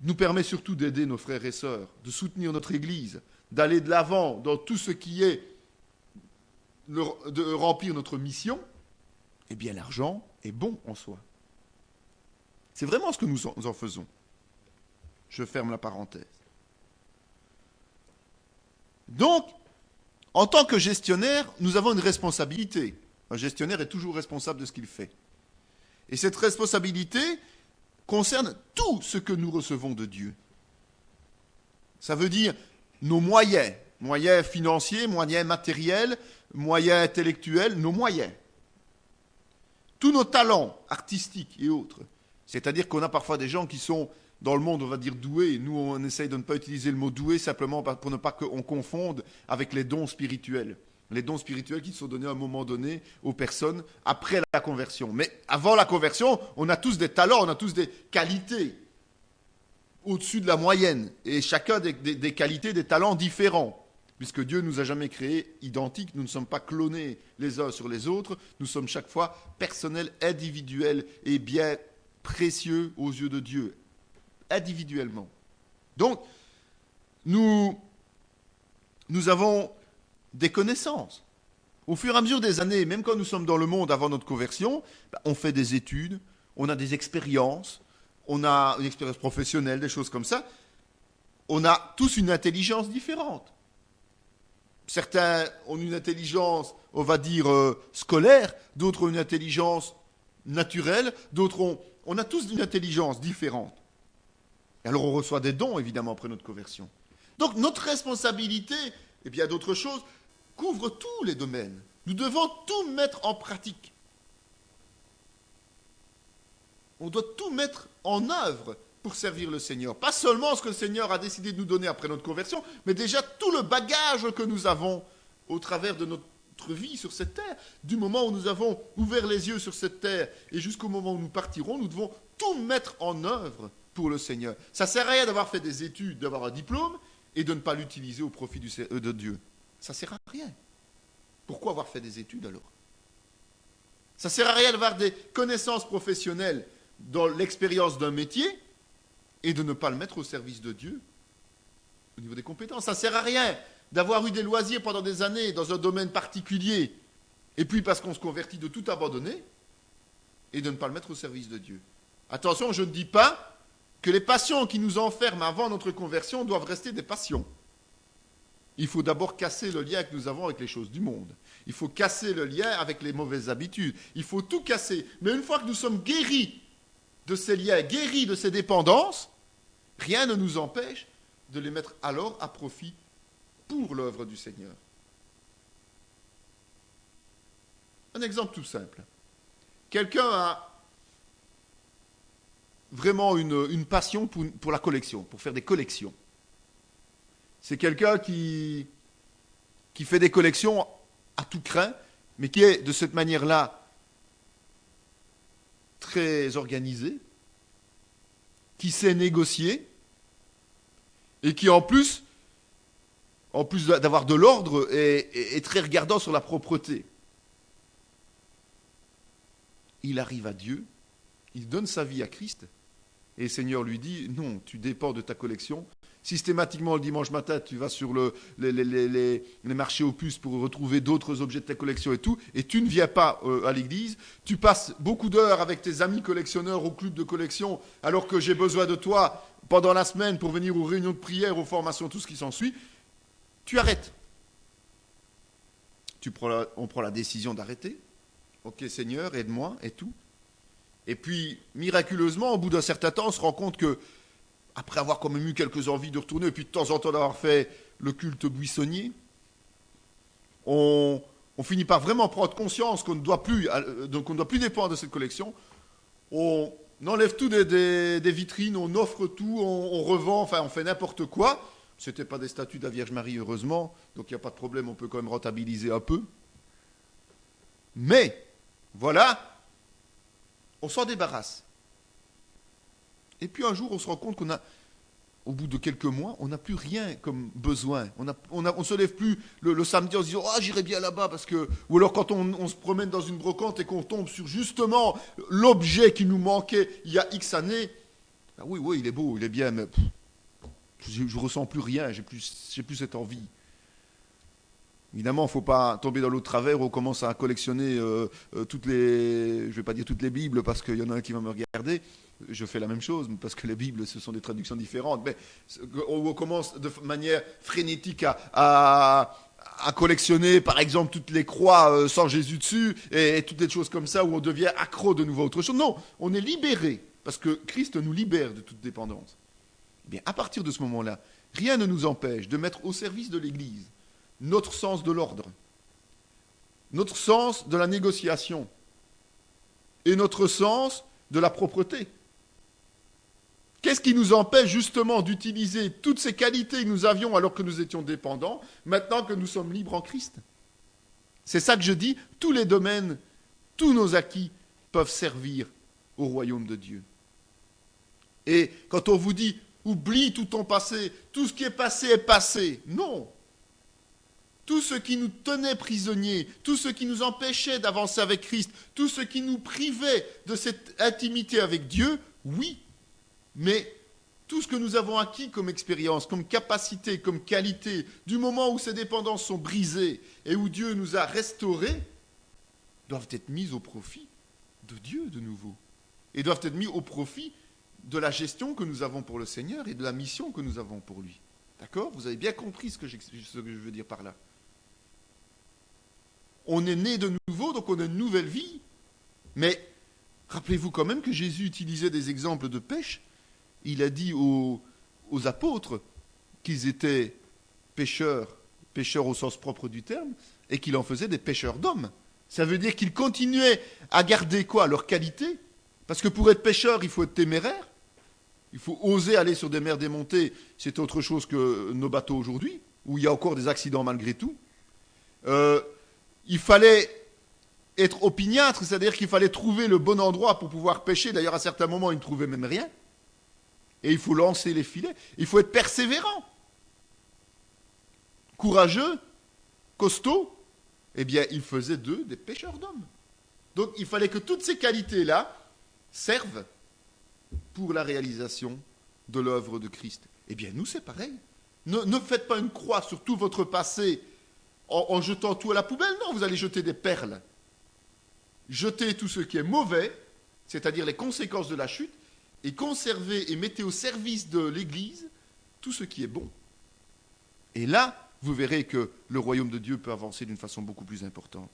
nous permet surtout d'aider nos frères et sœurs, de soutenir notre Église, d'aller de l'avant dans tout ce qui est de remplir notre mission, eh bien l'argent est bon en soi. C'est vraiment ce que nous en faisons. Je ferme la parenthèse. Donc, en tant que gestionnaire, nous avons une responsabilité. Un gestionnaire est toujours responsable de ce qu'il fait. Et cette responsabilité concerne tout ce que nous recevons de Dieu. Ça veut dire nos moyens financiers, moyens matériels, moyens intellectuels, nos moyens. Tous nos talents artistiques et autres. C'est-à-dire qu'on a parfois des gens qui sont dans le monde, on va dire doués. Nous, on essaye de ne pas utiliser le mot doué simplement pour ne pas qu'on confonde avec les dons spirituels. Les dons spirituels qui sont donnés à un moment donné aux personnes après la conversion. Mais avant la conversion, on a tous des talents, on a tous des qualités au-dessus de la moyenne. Et chacun des qualités, des talents différents. Puisque Dieu ne nous a jamais créés identiques, nous ne sommes pas clonés les uns sur les autres, nous sommes chaque fois personnels, individuels et bien précieux aux yeux de Dieu, individuellement. Donc, nous avons des connaissances. Au fur et à mesure des années, même quand nous sommes dans le monde avant notre conversion, on fait des études, on a des expériences, on a une expérience professionnelle, des choses comme ça. On a tous une intelligence différente. Certains ont une intelligence, on va dire, scolaire, d'autres ont une intelligence naturelle, d'autres ont... On a tous une intelligence différente. Et alors on reçoit des dons, évidemment, après notre conversion. Donc notre responsabilité, et bien d'autres choses, couvre tous les domaines. Nous devons tout mettre en pratique. On doit tout mettre en œuvre pour servir le Seigneur. Pas seulement ce que le Seigneur a décidé de nous donner après notre conversion, mais déjà tout le bagage que nous avons au travers de notre vie sur cette terre. Du moment où nous avons ouvert les yeux sur cette terre et jusqu'au moment où nous partirons, nous devons tout mettre en œuvre pour le Seigneur. Ça ne sert à rien d'avoir fait des études, d'avoir un diplôme et de ne pas l'utiliser au profit de Dieu. Ça ne sert à rien. Pourquoi avoir fait des études alors? Ça ne sert à rien d'avoir des connaissances professionnelles dans l'expérience d'un métier et de ne pas le mettre au service de Dieu au niveau des compétences. Ça ne sert à rien d'avoir eu des loisirs pendant des années dans un domaine particulier et puis parce qu'on se convertit de tout abandonner et de ne pas le mettre au service de Dieu. Attention, je ne dis pas que les passions qui nous enferment avant notre conversion doivent rester des passions. Il faut d'abord casser le lien que nous avons avec les choses du monde. Il faut casser le lien avec les mauvaises habitudes. Il faut tout casser. Mais une fois que nous sommes guéris de ces liens, guéris de ces dépendances, rien ne nous empêche de les mettre alors à profit pour l'œuvre du Seigneur. Un exemple tout simple. Quelqu'un a vraiment une passion pour la collection, pour faire des collections. C'est quelqu'un qui fait des collections à tout crin, mais qui est de cette manière-là très organisé, qui sait négocier, et qui en plus d'avoir de l'ordre, est très regardant sur la propreté. Il arrive à Dieu, il donne sa vie à Christ, et le Seigneur lui dit, non, tu dépends de ta collection. Systématiquement, le dimanche matin, tu vas sur les marchés aux puces pour retrouver d'autres objets de ta collection et tout, et tu ne viens pas à l'église. Tu passes beaucoup d'heures avec tes amis collectionneurs au club de collection, alors que j'ai besoin de toi pendant la semaine pour venir aux réunions de prière, aux formations, tout ce qui s'ensuit. Tu arrêtes. On prend la décision d'arrêter. Ok Seigneur, aide-moi et tout. Et puis, miraculeusement, au bout d'un certain temps, on se rend compte que, après avoir quand même eu quelques envies de retourner, et puis de temps en temps d'avoir fait le culte buissonnier, on finit par vraiment prendre conscience qu'on ne doit plus dépendre de cette collection. On enlève tout des vitrines, on offre tout, on revend, enfin on fait n'importe quoi. Ce n'était pas des statues de la Vierge Marie, heureusement, donc il n'y a pas de problème, on peut quand même rentabiliser un peu. Mais, voilà, on s'en débarrasse. Et puis un jour, on se rend compte au bout de quelques mois, on n'a plus rien comme besoin. On ne se lève plus le samedi en se disant « Ah, j'irai bien là-bas » parce que... Ou alors quand on se promène dans une brocante et qu'on tombe sur justement l'objet qui nous manquait il y a X années. Ah oui, il est beau, il est bien, mais je ne ressens plus rien, j'ai plus cette envie. Évidemment, il ne faut pas tomber dans l'autre travers où on commence à collectionner toutes les... Je ne vais pas dire toutes les Bibles parce qu'il y en a un qui va me regarder. Je fais la même chose parce que les Bibles, ce sont des traductions différentes. Mais on commence de manière frénétique à collectionner, par exemple, toutes les croix sans Jésus dessus et toutes les choses comme ça où on devient accro de nouveau à autre chose. Non, on est libéré parce que Christ nous libère de toute dépendance. Eh bien, à partir de ce moment-là, rien ne nous empêche de mettre au service de l'Église notre sens de l'ordre, notre sens de la négociation et notre sens de la propreté. Qu'est-ce qui nous empêche justement d'utiliser toutes ces qualités que nous avions alors que nous étions dépendants, maintenant que nous sommes libres en Christ? C'est ça que je dis, tous les domaines, tous nos acquis peuvent servir au royaume de Dieu. Et quand on vous dit, oublie tout ton passé, tout ce qui est passé, non. Tout ce qui nous tenait prisonniers, tout ce qui nous empêchait d'avancer avec Christ, tout ce qui nous privait de cette intimité avec Dieu, oui. Mais tout ce que nous avons acquis comme expérience, comme capacité, comme qualité, du moment où ces dépendances sont brisées et où Dieu nous a restaurés, doivent être mis au profit de Dieu de nouveau. Et doivent être mis au profit de la gestion que nous avons pour le Seigneur et de la mission que nous avons pour lui. D'accord? Vous avez bien compris ce que je veux dire par là. On est né de nouveau, donc on a une nouvelle vie. Mais rappelez-vous quand même que Jésus utilisait des exemples de pêche. Il a dit aux apôtres qu'ils étaient pêcheurs au sens propre du terme, et qu'il en faisait des pêcheurs d'hommes. Ça veut dire qu'ils continuaient à garder quoi? Leur qualité. Parce que pour être pêcheur, il faut être téméraire. Il faut oser aller sur des mers démontées. C'est autre chose que nos bateaux aujourd'hui, où il y a encore des accidents malgré tout. Il fallait être opiniâtre, c'est-à-dire qu'il fallait trouver le bon endroit pour pouvoir pêcher. D'ailleurs, à certains moments, ils ne trouvaient même rien. Et il faut lancer les filets. Il faut être persévérant. Courageux, costaud. Eh bien, il faisait d'eux des pêcheurs d'hommes. Donc, il fallait que toutes ces qualités-là servent pour la réalisation de l'œuvre de Christ. Eh bien, nous, c'est pareil. Ne faites pas une croix sur tout votre passé en jetant tout à la poubelle. Non, vous allez jeter des perles. Jetez tout ce qui est mauvais, c'est-à-dire les conséquences de la chute, et conservez et mettez au service de l'Église tout ce qui est bon. Et là, vous verrez que le royaume de Dieu peut avancer d'une façon beaucoup plus importante.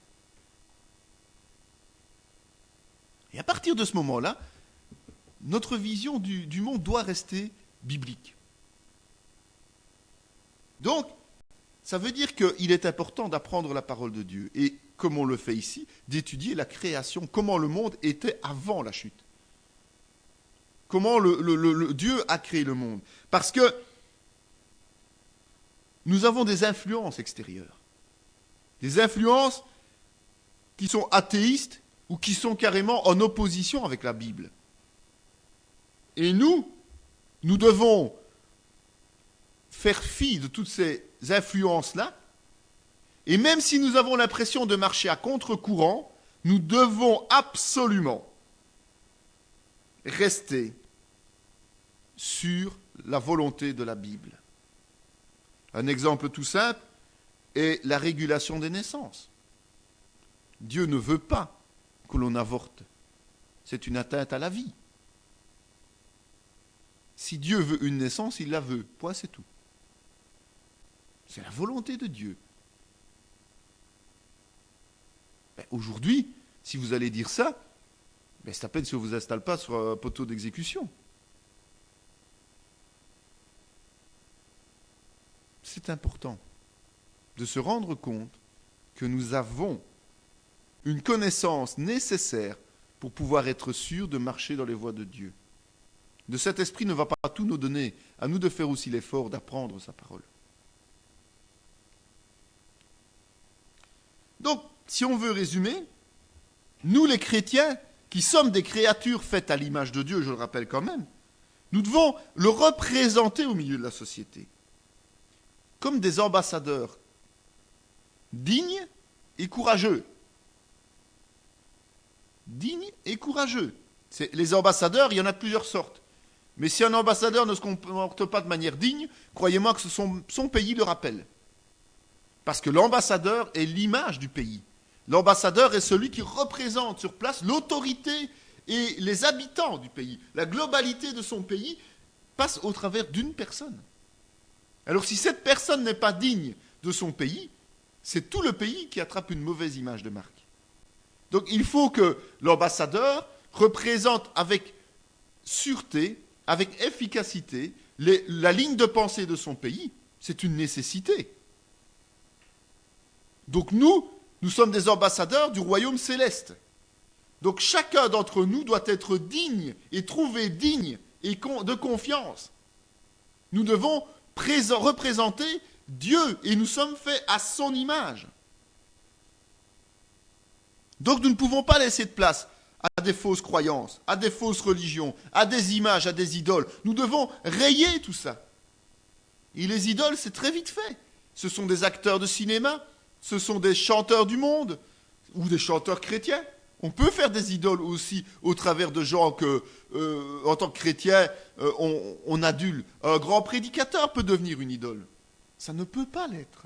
Et à partir de ce moment-là, notre vision du monde doit rester biblique. Donc, Ça veut dire qu'il est important d'apprendre la parole de Dieu. Et comme on le fait ici, d'étudier la création, comment le monde était avant la chute. Comment Dieu a créé le monde. Parce que nous avons des influences extérieures. Des influences qui sont athéistes ou qui sont carrément en opposition avec la Bible. Et nous devons faire fi de toutes ces influences-là. Et même si nous avons l'impression de marcher à contre-courant, nous devons absolument rester sur la volonté de la Bible. Un exemple tout simple est la régulation des naissances. Dieu ne veut pas que l'on avorte. C'est une atteinte à la vie. Si Dieu veut une naissance, il la veut. Point, c'est tout. C'est la volonté de Dieu. Ben, aujourd'hui, si vous allez dire ça, ben, c'est à peine si on ne vous installe pas sur un poteau d'exécution. C'est important de se rendre compte que nous avons une connaissance nécessaire pour pouvoir être sûr de marcher dans les voies de Dieu. De cet esprit ne va pas tout nous donner, à nous de faire aussi l'effort d'apprendre sa parole. Donc, si on veut résumer, nous les chrétiens, qui sommes des créatures faites à l'image de Dieu, je le rappelle quand même, nous devons le représenter au milieu de la société, comme des ambassadeurs dignes et courageux. Dignes et courageux. Les ambassadeurs, il y en a de plusieurs sortes. Mais si un ambassadeur ne se comporte pas de manière digne, croyez-moi que son pays le rappelle. Parce que l'ambassadeur est l'image du pays. L'ambassadeur est celui qui représente sur place l'autorité et les habitants du pays. La globalité de son pays passe au travers d'une personne. Alors si cette personne n'est pas digne de son pays, c'est tout le pays qui attrape une mauvaise image de marque. Donc il faut que l'ambassadeur représente avec sûreté, avec efficacité, la ligne de pensée de son pays. C'est une nécessité. Donc nous sommes des ambassadeurs du royaume céleste. Donc chacun d'entre nous doit être digne et trouvé digne et de confiance. Nous devons représenter Dieu et nous sommes faits à son image. Donc nous ne pouvons pas laisser de place à des fausses croyances, à des fausses religions, à des images, à des idoles. Nous devons rayer tout ça. Et les idoles, c'est très vite fait. Ce sont des acteurs de cinéma, ce sont des chanteurs du monde, ou des chanteurs chrétiens. On peut faire des idoles aussi au travers de gens que, en tant que chrétien, on adule. Un grand prédicateur peut devenir une idole. Ça ne peut pas l'être.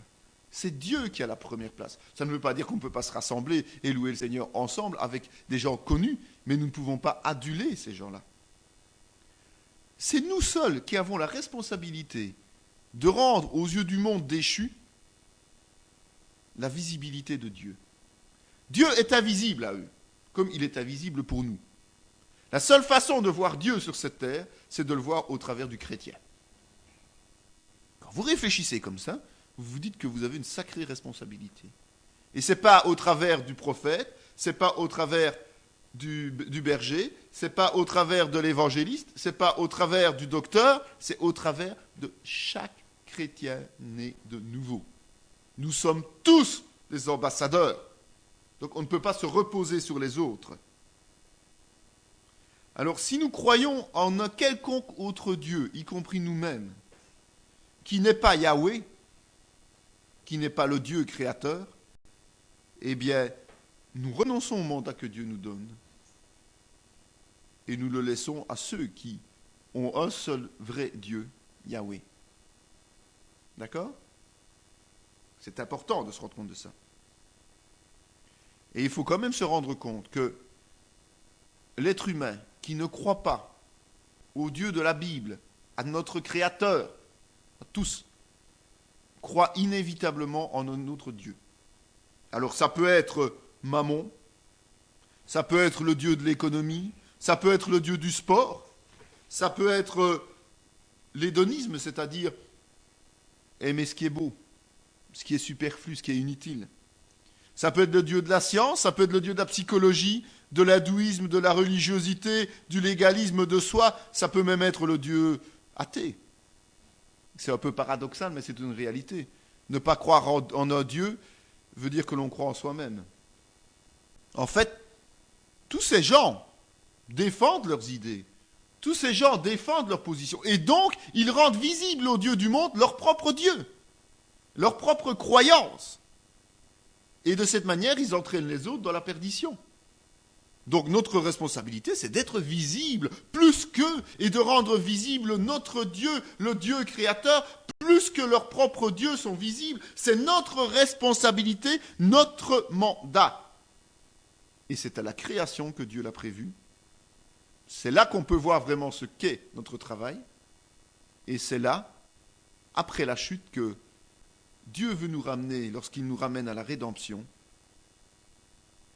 C'est Dieu qui a la première place. Ça ne veut pas dire qu'on ne peut pas se rassembler et louer le Seigneur ensemble avec des gens connus, mais nous ne pouvons pas aduler ces gens-là. C'est nous seuls qui avons la responsabilité de rendre aux yeux du monde déchu la visibilité de Dieu. Dieu est invisible à eux, comme il est invisible pour nous. La seule façon de voir Dieu sur cette terre, c'est de le voir au travers du chrétien. Quand vous réfléchissez comme ça, vous vous dites que vous avez une sacrée responsabilité. Et ce n'est pas au travers du prophète, ce n'est pas au travers du berger, ce n'est pas au travers de l'évangéliste, ce n'est pas au travers du docteur, c'est au travers de chaque chrétien né de nouveau. Nous sommes tous des ambassadeurs. Donc on ne peut pas se reposer sur les autres. Alors si nous croyons en un quelconque autre Dieu, y compris nous-mêmes, qui n'est pas Yahweh, qui n'est pas le Dieu créateur, eh bien, nous renonçons au mandat que Dieu nous donne et nous le laissons à ceux qui ont un seul vrai Dieu, Yahweh. D'accord ? C'est important de se rendre compte de ça. Et il faut quand même se rendre compte que l'être humain qui ne croit pas au Dieu de la Bible, à notre Créateur, à tous, croit inévitablement en un autre Dieu. Alors ça peut être Mammon, ça peut être le Dieu de l'économie, ça peut être le Dieu du sport, ça peut être l'hédonisme, c'est-à-dire aimer ce qui est beau, ce qui est superflu, ce qui est inutile. Ça peut être le Dieu de la science, ça peut être le Dieu de la psychologie, de l'hindouisme, de la religiosité, du légalisme de soi, ça peut même être le Dieu athée. C'est un peu paradoxal, mais c'est une réalité. Ne pas croire en un Dieu veut dire que l'on croit en soi-même. En fait, tous ces gens défendent leurs idées. Tous ces gens défendent leur position. Et donc, ils rendent visible aux dieux du monde leur propre Dieu, leur propre croyance. Et de cette manière, ils entraînent les autres dans la perdition. Donc notre responsabilité, c'est d'être visible plus qu'eux et de rendre visible notre Dieu, le Dieu créateur, plus que leurs propres dieux sont visibles. C'est notre responsabilité, notre mandat. Et c'est à la création que Dieu l'a prévu. C'est là qu'on peut voir vraiment ce qu'est notre travail. Et c'est là, après la chute, que Dieu veut nous ramener, lorsqu'il nous ramène à la rédemption,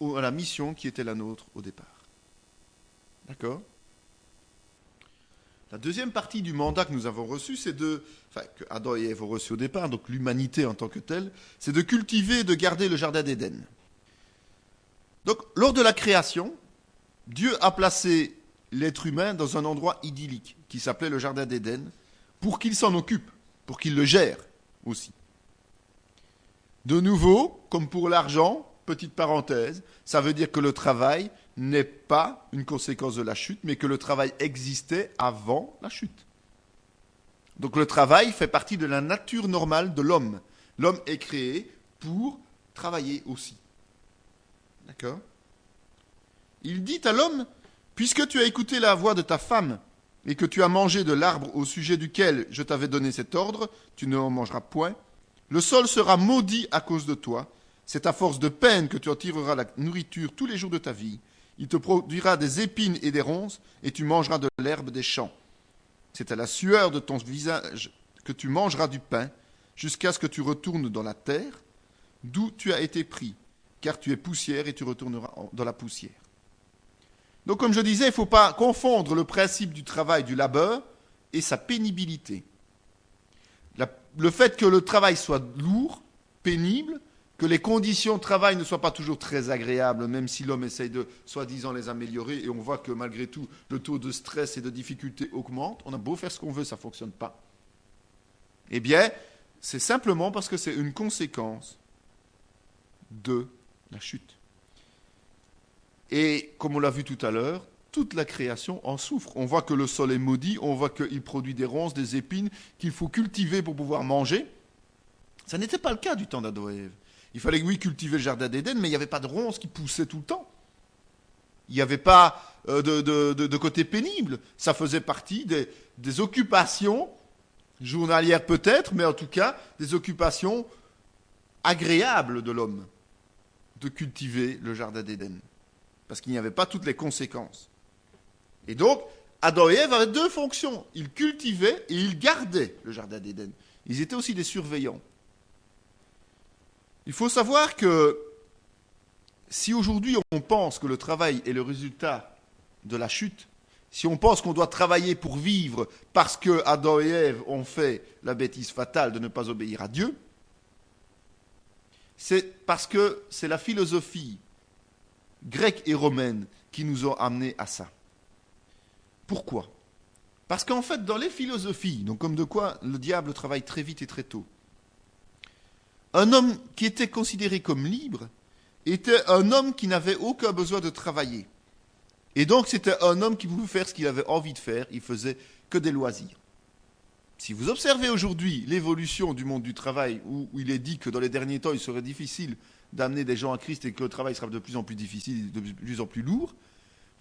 à la mission qui était la nôtre au départ. D'accord ? La deuxième partie du mandat que nous avons reçu, que Adam et Ève ont reçu au départ, donc l'humanité en tant que telle, c'est de cultiver et de garder le jardin d'Éden. Donc, lors de la création, Dieu a placé l'être humain dans un endroit idyllique qui s'appelait le jardin d'Éden pour qu'il s'en occupe, pour qu'il le gère aussi. De nouveau, comme pour l'argent, petite parenthèse, ça veut dire que le travail n'est pas une conséquence de la chute, mais que le travail existait avant la chute. Donc le travail fait partie de la nature normale de l'homme. L'homme est créé pour travailler aussi. D'accord ? Il dit à l'homme, puisque tu as écouté la voix de ta femme et que tu as mangé de l'arbre au sujet duquel je t'avais donné cet ordre, tu ne en mangeras point, le sol sera maudit à cause de toi. C'est à force de peine que tu en tireras la nourriture tous les jours de ta vie. Il te produira des épines et des ronces, et tu mangeras de l'herbe des champs. C'est à la sueur de ton visage que tu mangeras du pain, jusqu'à ce que tu retournes dans la terre, d'où tu as été pris, car tu es poussière et tu retourneras dans la poussière. Donc comme je disais, il ne faut pas confondre le principe du travail, du labeur, et sa pénibilité. Le fait que le travail soit lourd, pénible, que les conditions de travail ne soient pas toujours très agréables, même si l'homme essaye de, soi-disant, les améliorer, et on voit que malgré tout, le taux de stress et de difficulté augmente. On a beau faire ce qu'on veut, ça ne fonctionne pas. Eh bien, c'est simplement parce que c'est une conséquence de la chute. Et comme on l'a vu tout à l'heure, toute la création en souffre. On voit que le sol est maudit, on voit qu'il produit des ronces, des épines, qu'il faut cultiver pour pouvoir manger. Ça n'était pas le cas du temps d'Adam et Ève. Il fallait, oui, cultiver le jardin d'Éden, mais il n'y avait pas de ronces qui poussaient tout le temps. Il n'y avait pas de côté pénible. Ça faisait partie des occupations, journalières peut-être, mais en tout cas, des occupations agréables de l'homme, de cultiver le jardin d'Éden. Parce qu'il n'y avait pas toutes les conséquences. Et donc, Adam et Ève avaient deux fonctions. Ils cultivaient et ils gardaient le jardin d'Éden. Ils étaient aussi des surveillants. Il faut savoir que si aujourd'hui on pense que le travail est le résultat de la chute, si on pense qu'on doit travailler pour vivre parce que Adam et Ève ont fait la bêtise fatale de ne pas obéir à Dieu, c'est parce que c'est la philosophie grecque et romaine qui nous ont amenés à ça. Pourquoi ? Parce qu'en fait, dans les philosophies, donc comme de quoi le diable travaille très vite et très tôt, un homme qui était considéré comme libre était un homme qui n'avait aucun besoin de travailler. Et donc c'était un homme qui pouvait faire ce qu'il avait envie de faire, il faisait que des loisirs. Si vous observez aujourd'hui l'évolution du monde du travail, où il est dit que dans les derniers temps il serait difficile d'amener des gens à Christ et que le travail sera de plus en plus difficile, de plus en plus lourd,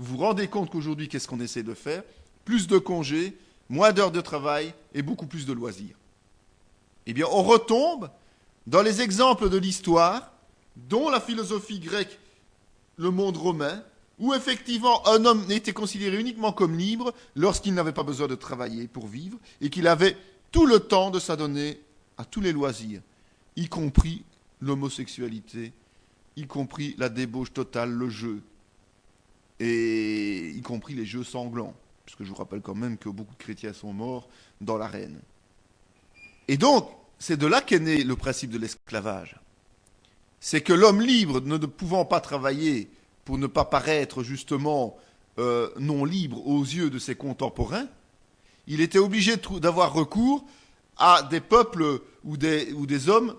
vous vous rendez compte qu'aujourd'hui, qu'est-ce qu'on essaie de faire ? Plus de congés, moins d'heures de travail et beaucoup plus de loisirs. Eh bien, on retombe dans les exemples de l'histoire, dont la philosophie grecque, le monde romain, où effectivement un homme n'était considéré uniquement comme libre lorsqu'il n'avait pas besoin de travailler pour vivre et qu'il avait tout le temps de s'adonner à tous les loisirs, y compris l'homosexualité, y compris la débauche totale, le jeu, et y compris les jeux sanglants, puisque je vous rappelle quand même que beaucoup de chrétiens sont morts dans l'arène. Et donc, c'est de là qu'est né le principe de l'esclavage. C'est que l'homme libre, ne pouvant pas travailler pour ne pas paraître justement non libre aux yeux de ses contemporains, il était obligé d'avoir recours à des peuples ou des hommes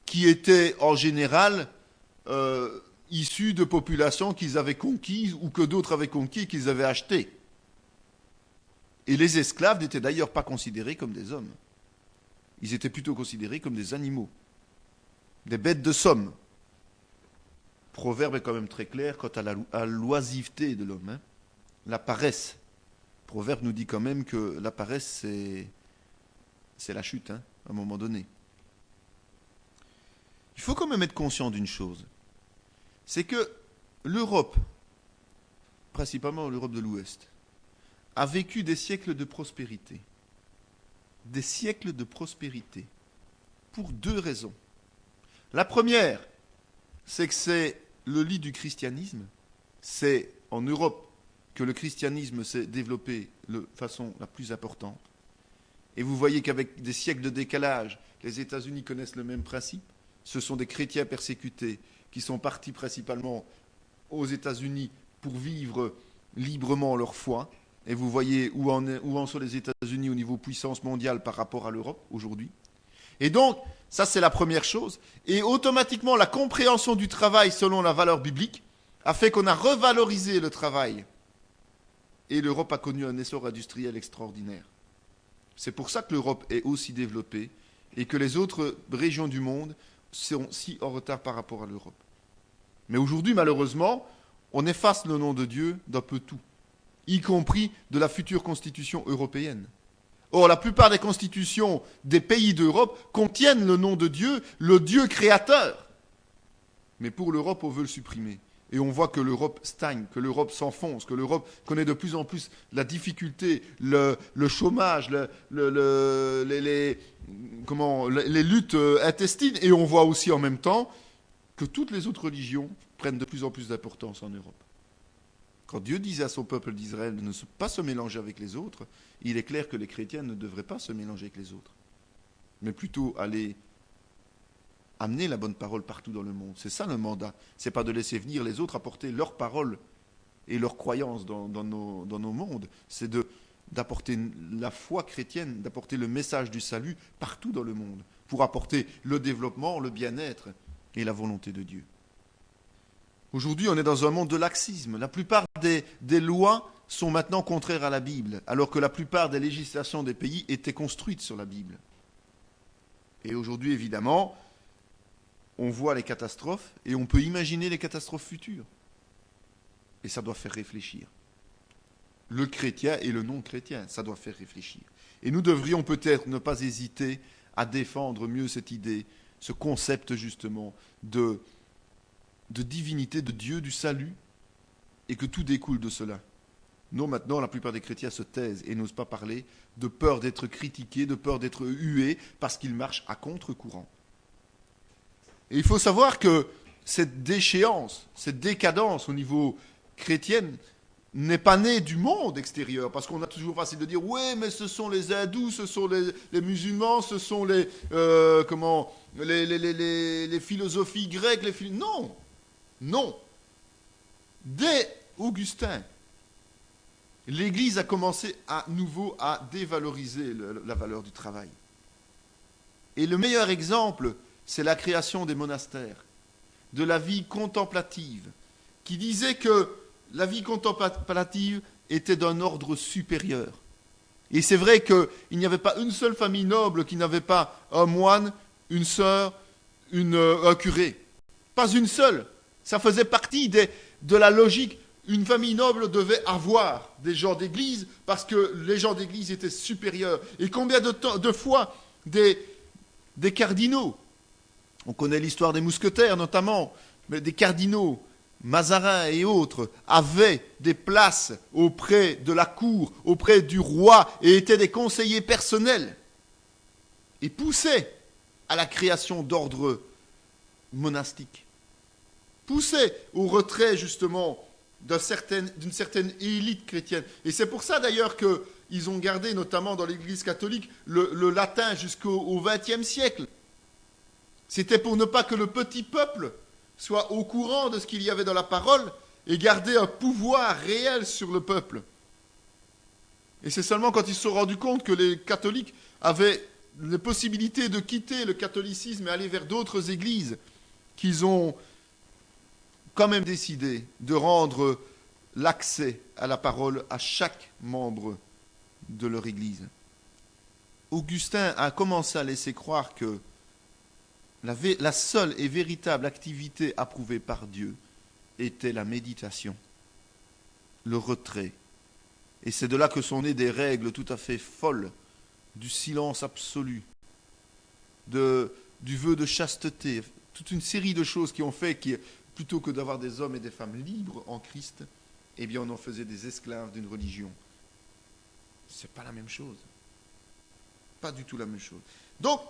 qui étaient en général issus de populations qu'ils avaient conquises ou que d'autres avaient conquis et qu'ils avaient achetées. Et les esclaves n'étaient d'ailleurs pas considérés comme des hommes. Ils étaient plutôt considérés comme des animaux, des bêtes de somme. Le proverbe est quand même très clair quant à l'oisiveté de l'homme, hein. La paresse. Le proverbe nous dit quand même que la paresse, c'est la chute, hein, à un moment donné. Il faut quand même être conscient d'une chose, c'est que l'Europe, principalement l'Europe de l'Ouest, a vécu des siècles de prospérité. Des siècles de prospérité. Pour deux raisons. La première, c'est que c'est le lit du christianisme. C'est en Europe que le christianisme s'est développé de façon la plus importante. Et vous voyez qu'avec des siècles de décalage, les États-Unis connaissent le même principe. Ce sont des chrétiens persécutés qui sont partis principalement aux États-Unis pour vivre librement leur foi. Et vous voyez où en sont les États-Unis au niveau puissance mondiale par rapport à l'Europe aujourd'hui. Et donc, ça c'est la première chose. Et automatiquement, la compréhension du travail selon la valeur biblique a fait qu'on a revalorisé le travail. Et l'Europe a connu un essor industriel extraordinaire. C'est pour ça que l'Europe est aussi développée et que les autres régions du monde sont si en retard par rapport à l'Europe. Mais aujourd'hui, malheureusement, on efface le nom de Dieu d'un peu tout, y compris de la future constitution européenne. Or, la plupart des constitutions des pays d'Europe contiennent le nom de Dieu, le Dieu créateur. Mais pour l'Europe, on veut le supprimer. Et on voit que l'Europe stagne, que l'Europe s'enfonce, que l'Europe connaît de plus en plus la difficulté, le chômage, les luttes intestines. Et on voit aussi en même temps que toutes les autres religions prennent de plus en plus d'importance en Europe. Quand Dieu disait à son peuple d'Israël de ne pas se mélanger avec les autres, il est clair que les chrétiens ne devraient pas se mélanger avec les autres, mais plutôt aller amener la bonne parole partout dans le monde. C'est ça le mandat. Ce n'est pas de laisser venir les autres apporter leur parole et leur croyance dans nos mondes. C'est d'apporter la foi chrétienne, d'apporter le message du salut partout dans le monde, pour apporter le développement, le bien-être et la volonté de Dieu. Aujourd'hui, on est dans un monde de laxisme. La plupart des lois sont maintenant contraires à la Bible, alors que la plupart des législations des pays étaient construites sur la Bible. Et aujourd'hui, évidemment, on voit les catastrophes et on peut imaginer les catastrophes futures. Et ça doit faire réfléchir. Le chrétien et le non-chrétien, ça doit faire réfléchir. Et nous devrions peut-être ne pas hésiter à défendre mieux cette idée, ce concept justement de divinité, de Dieu, du salut, et que tout découle de cela. Non, maintenant, la plupart des chrétiens se taisent et n'osent pas parler, de peur d'être critiqués, de peur d'être hués, parce qu'ils marchent à contre-courant. Et il faut savoir que cette déchéance, cette décadence au niveau chrétien n'est pas née du monde extérieur, parce qu'on a toujours facile de dire « ouais, mais ce sont les hindous, ce sont les musulmans, ce sont les philosophies grecques, Non, non. Dès Augustin, l'Église a commencé à nouveau à dévaloriser la valeur du travail. Et le meilleur exemple, c'est la création des monastères, de la vie contemplative, qui disait que la vie contemplative était d'un ordre supérieur. Et c'est vrai qu'il n'y avait pas une seule famille noble qui n'avait pas un moine, une sœur, un curé. Pas une seule. Ça faisait partie de la logique. Une famille noble devait avoir des gens d'église parce que les gens d'église étaient supérieurs. Et combien de fois des cardinaux, on connaît l'histoire des mousquetaires notamment, mais des cardinaux, Mazarin et autres, avaient des places auprès de la cour, auprès du roi, et étaient des conseillers personnels, et poussaient à la création d'ordres monastiques, poussaient au retrait justement d'une certaine élite chrétienne. Et c'est pour ça d'ailleurs qu'il ils ont gardé, notamment dans l'Église catholique, le latin jusqu'au XXe siècle. C'était pour ne pas que le petit peuple soit au courant de ce qu'il y avait dans la parole et garder un pouvoir réel sur le peuple. Et c'est seulement quand ils se sont rendus compte que les catholiques avaient les possibilités de quitter le catholicisme et aller vers d'autres églises qu'ils ont quand même décidé de rendre l'accès à la parole à chaque membre de leur église. Augustin a commencé à laisser croire que la seule et véritable activité approuvée par Dieu était la méditation, le retrait. Et c'est de là que sont nées des règles tout à fait folles, du silence absolu, du vœu de chasteté, toute une série de choses qui ont fait que, plutôt que d'avoir des hommes et des femmes libres en Christ, eh bien on en faisait des esclaves d'une religion. C'est pas la même chose. Pas du tout la même chose. Donc,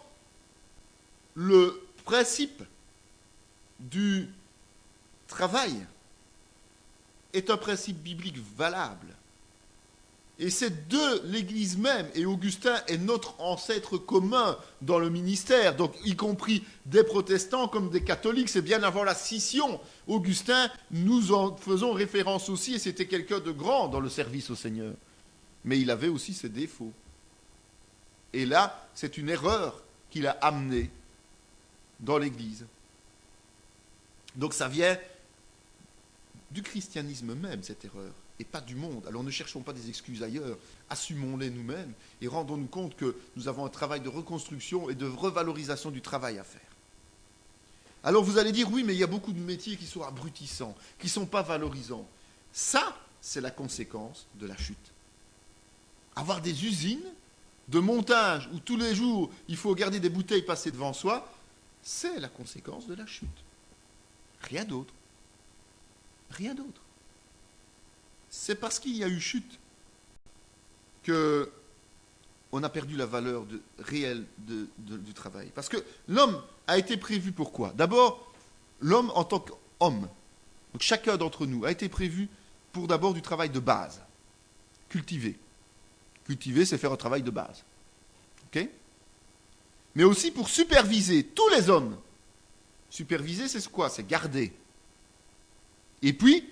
le principe du travail est un principe biblique valable. Et c'est de l'Église même, et Augustin est notre ancêtre commun dans le ministère, donc y compris des protestants comme des catholiques, c'est bien avant la scission. Augustin, nous en faisons référence aussi, et c'était quelqu'un de grand dans le service au Seigneur. Mais il avait aussi ses défauts. Et là, c'est une erreur qu'il a amenée dans l'Église. Donc ça vient du christianisme même, cette erreur, et pas du monde. Alors ne cherchons pas des excuses ailleurs, assumons-les nous-mêmes et rendons-nous compte que nous avons un travail de reconstruction et de revalorisation du travail à faire. Alors vous allez dire, oui, mais il y a beaucoup de métiers qui sont abrutissants, qui ne sont pas valorisants. Ça, c'est la conséquence de la chute. Avoir des usines de montage où tous les jours, il faut garder des bouteilles passées devant soi, c'est la conséquence de la chute. Rien d'autre. Rien d'autre. C'est parce qu'il y a eu chute qu'on a perdu la valeur réelle du travail. Parce que l'homme a été prévu pour quoi? D'abord, l'homme en tant qu'homme, donc chacun d'entre nous, a été prévu pour d'abord du travail de base. Cultiver. Cultiver, c'est faire un travail de base. Ok? Mais aussi pour superviser tous les hommes. Superviser, c'est quoi? C'est garder. Et puis,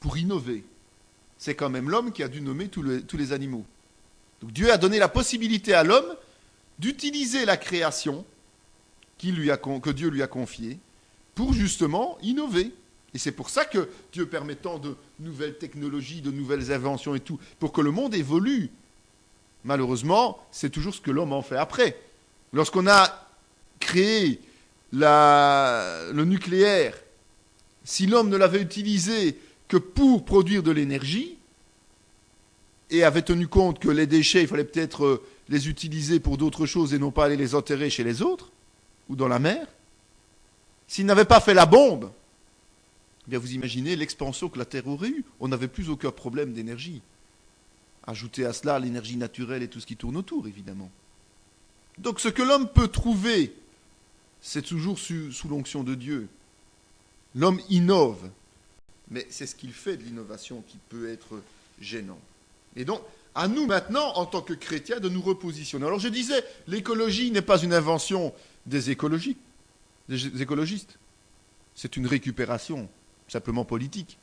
pour innover. C'est quand même l'homme qui a dû nommer tous les animaux. Donc Dieu a donné la possibilité à l'homme d'utiliser la création que Dieu lui a confiée pour justement innover. Et c'est pour ça que Dieu permet tant de nouvelles technologies, de nouvelles inventions et tout, pour que le monde évolue. Malheureusement, c'est toujours ce que l'homme en fait après. Lorsqu'on a créé le nucléaire, si l'homme ne l'avait utilisé que pour produire de l'énergie, et avait tenu compte que les déchets, il fallait peut-être les utiliser pour d'autres choses et non pas aller les enterrer chez les autres, ou dans la mer, s'il n'avait pas fait la bombe, eh bien vous imaginez l'expansion que la Terre aurait eue. On n'avait plus aucun problème d'énergie. Ajoutez à cela l'énergie naturelle et tout ce qui tourne autour, évidemment. Donc ce que l'homme peut trouver, c'est toujours sous l'onction de Dieu. L'homme innove, mais c'est ce qu'il fait de l'innovation qui peut être gênant. Et donc, à nous maintenant, en tant que chrétiens, de nous repositionner. Alors je disais, l'écologie n'est pas une invention des écologistes. C'est une récupération, simplement politique.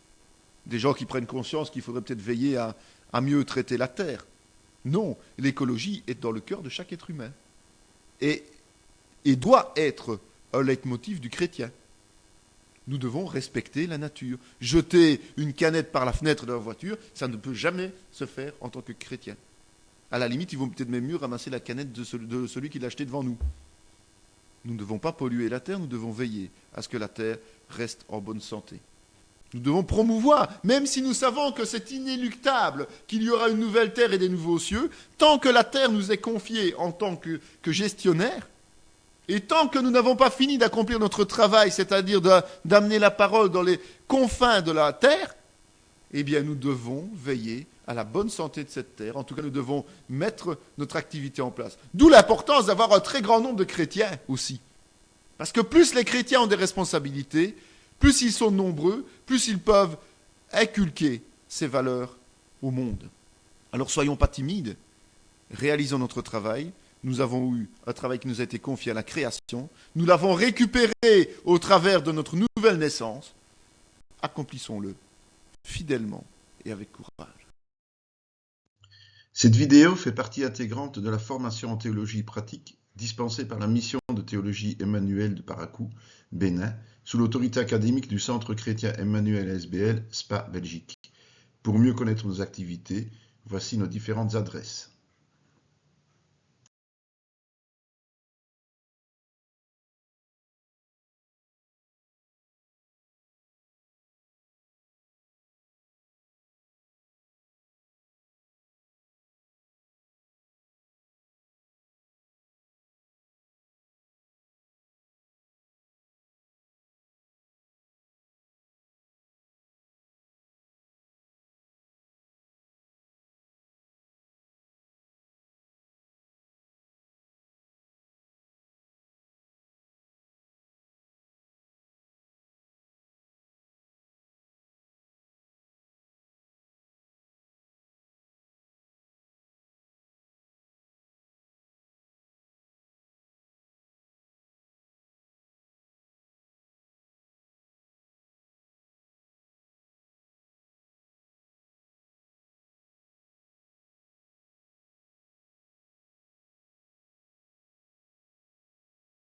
Des gens qui prennent conscience qu'il faudrait peut-être veiller à mieux traiter la terre. Non, l'écologie est dans le cœur de chaque être humain. Et doit être un leitmotiv du chrétien. Nous devons respecter la nature. Jeter une canette par la fenêtre de la voiture, ça ne peut jamais se faire en tant que chrétien. À la limite, ils vont peut-être même mieux ramasser la canette de celui qui l'a achetée devant nous. Nous ne devons pas polluer la terre, nous devons veiller à ce que la terre reste en bonne santé. Nous devons promouvoir, même si nous savons que c'est inéluctable, qu'il y aura une nouvelle terre et des nouveaux cieux, tant que la terre nous est confiée en tant que gestionnaire, et tant que nous n'avons pas fini d'accomplir notre travail, c'est-à-dire d'amener la parole dans les confins de la terre, eh bien nous devons veiller à la bonne santé de cette terre. En tout cas, nous devons mettre notre activité en place. D'où l'importance d'avoir un très grand nombre de chrétiens aussi. Parce que plus les chrétiens ont des responsabilités, plus ils sont nombreux, plus ils peuvent inculquer ces valeurs au monde. Alors soyons pas timides, réalisons notre travail. Nous avons eu un travail qui nous a été confié à la création. Nous l'avons récupéré au travers de notre nouvelle naissance. Accomplissons-le fidèlement et avec courage. Cette vidéo fait partie intégrante de la formation en théologie pratique dispensée par la mission de théologie Emmanuel de Parakou, Bénin, sous l'autorité académique du Centre chrétien Emmanuel SBL, Spa, Belgique. Pour mieux connaître nos activités, voici nos différentes adresses.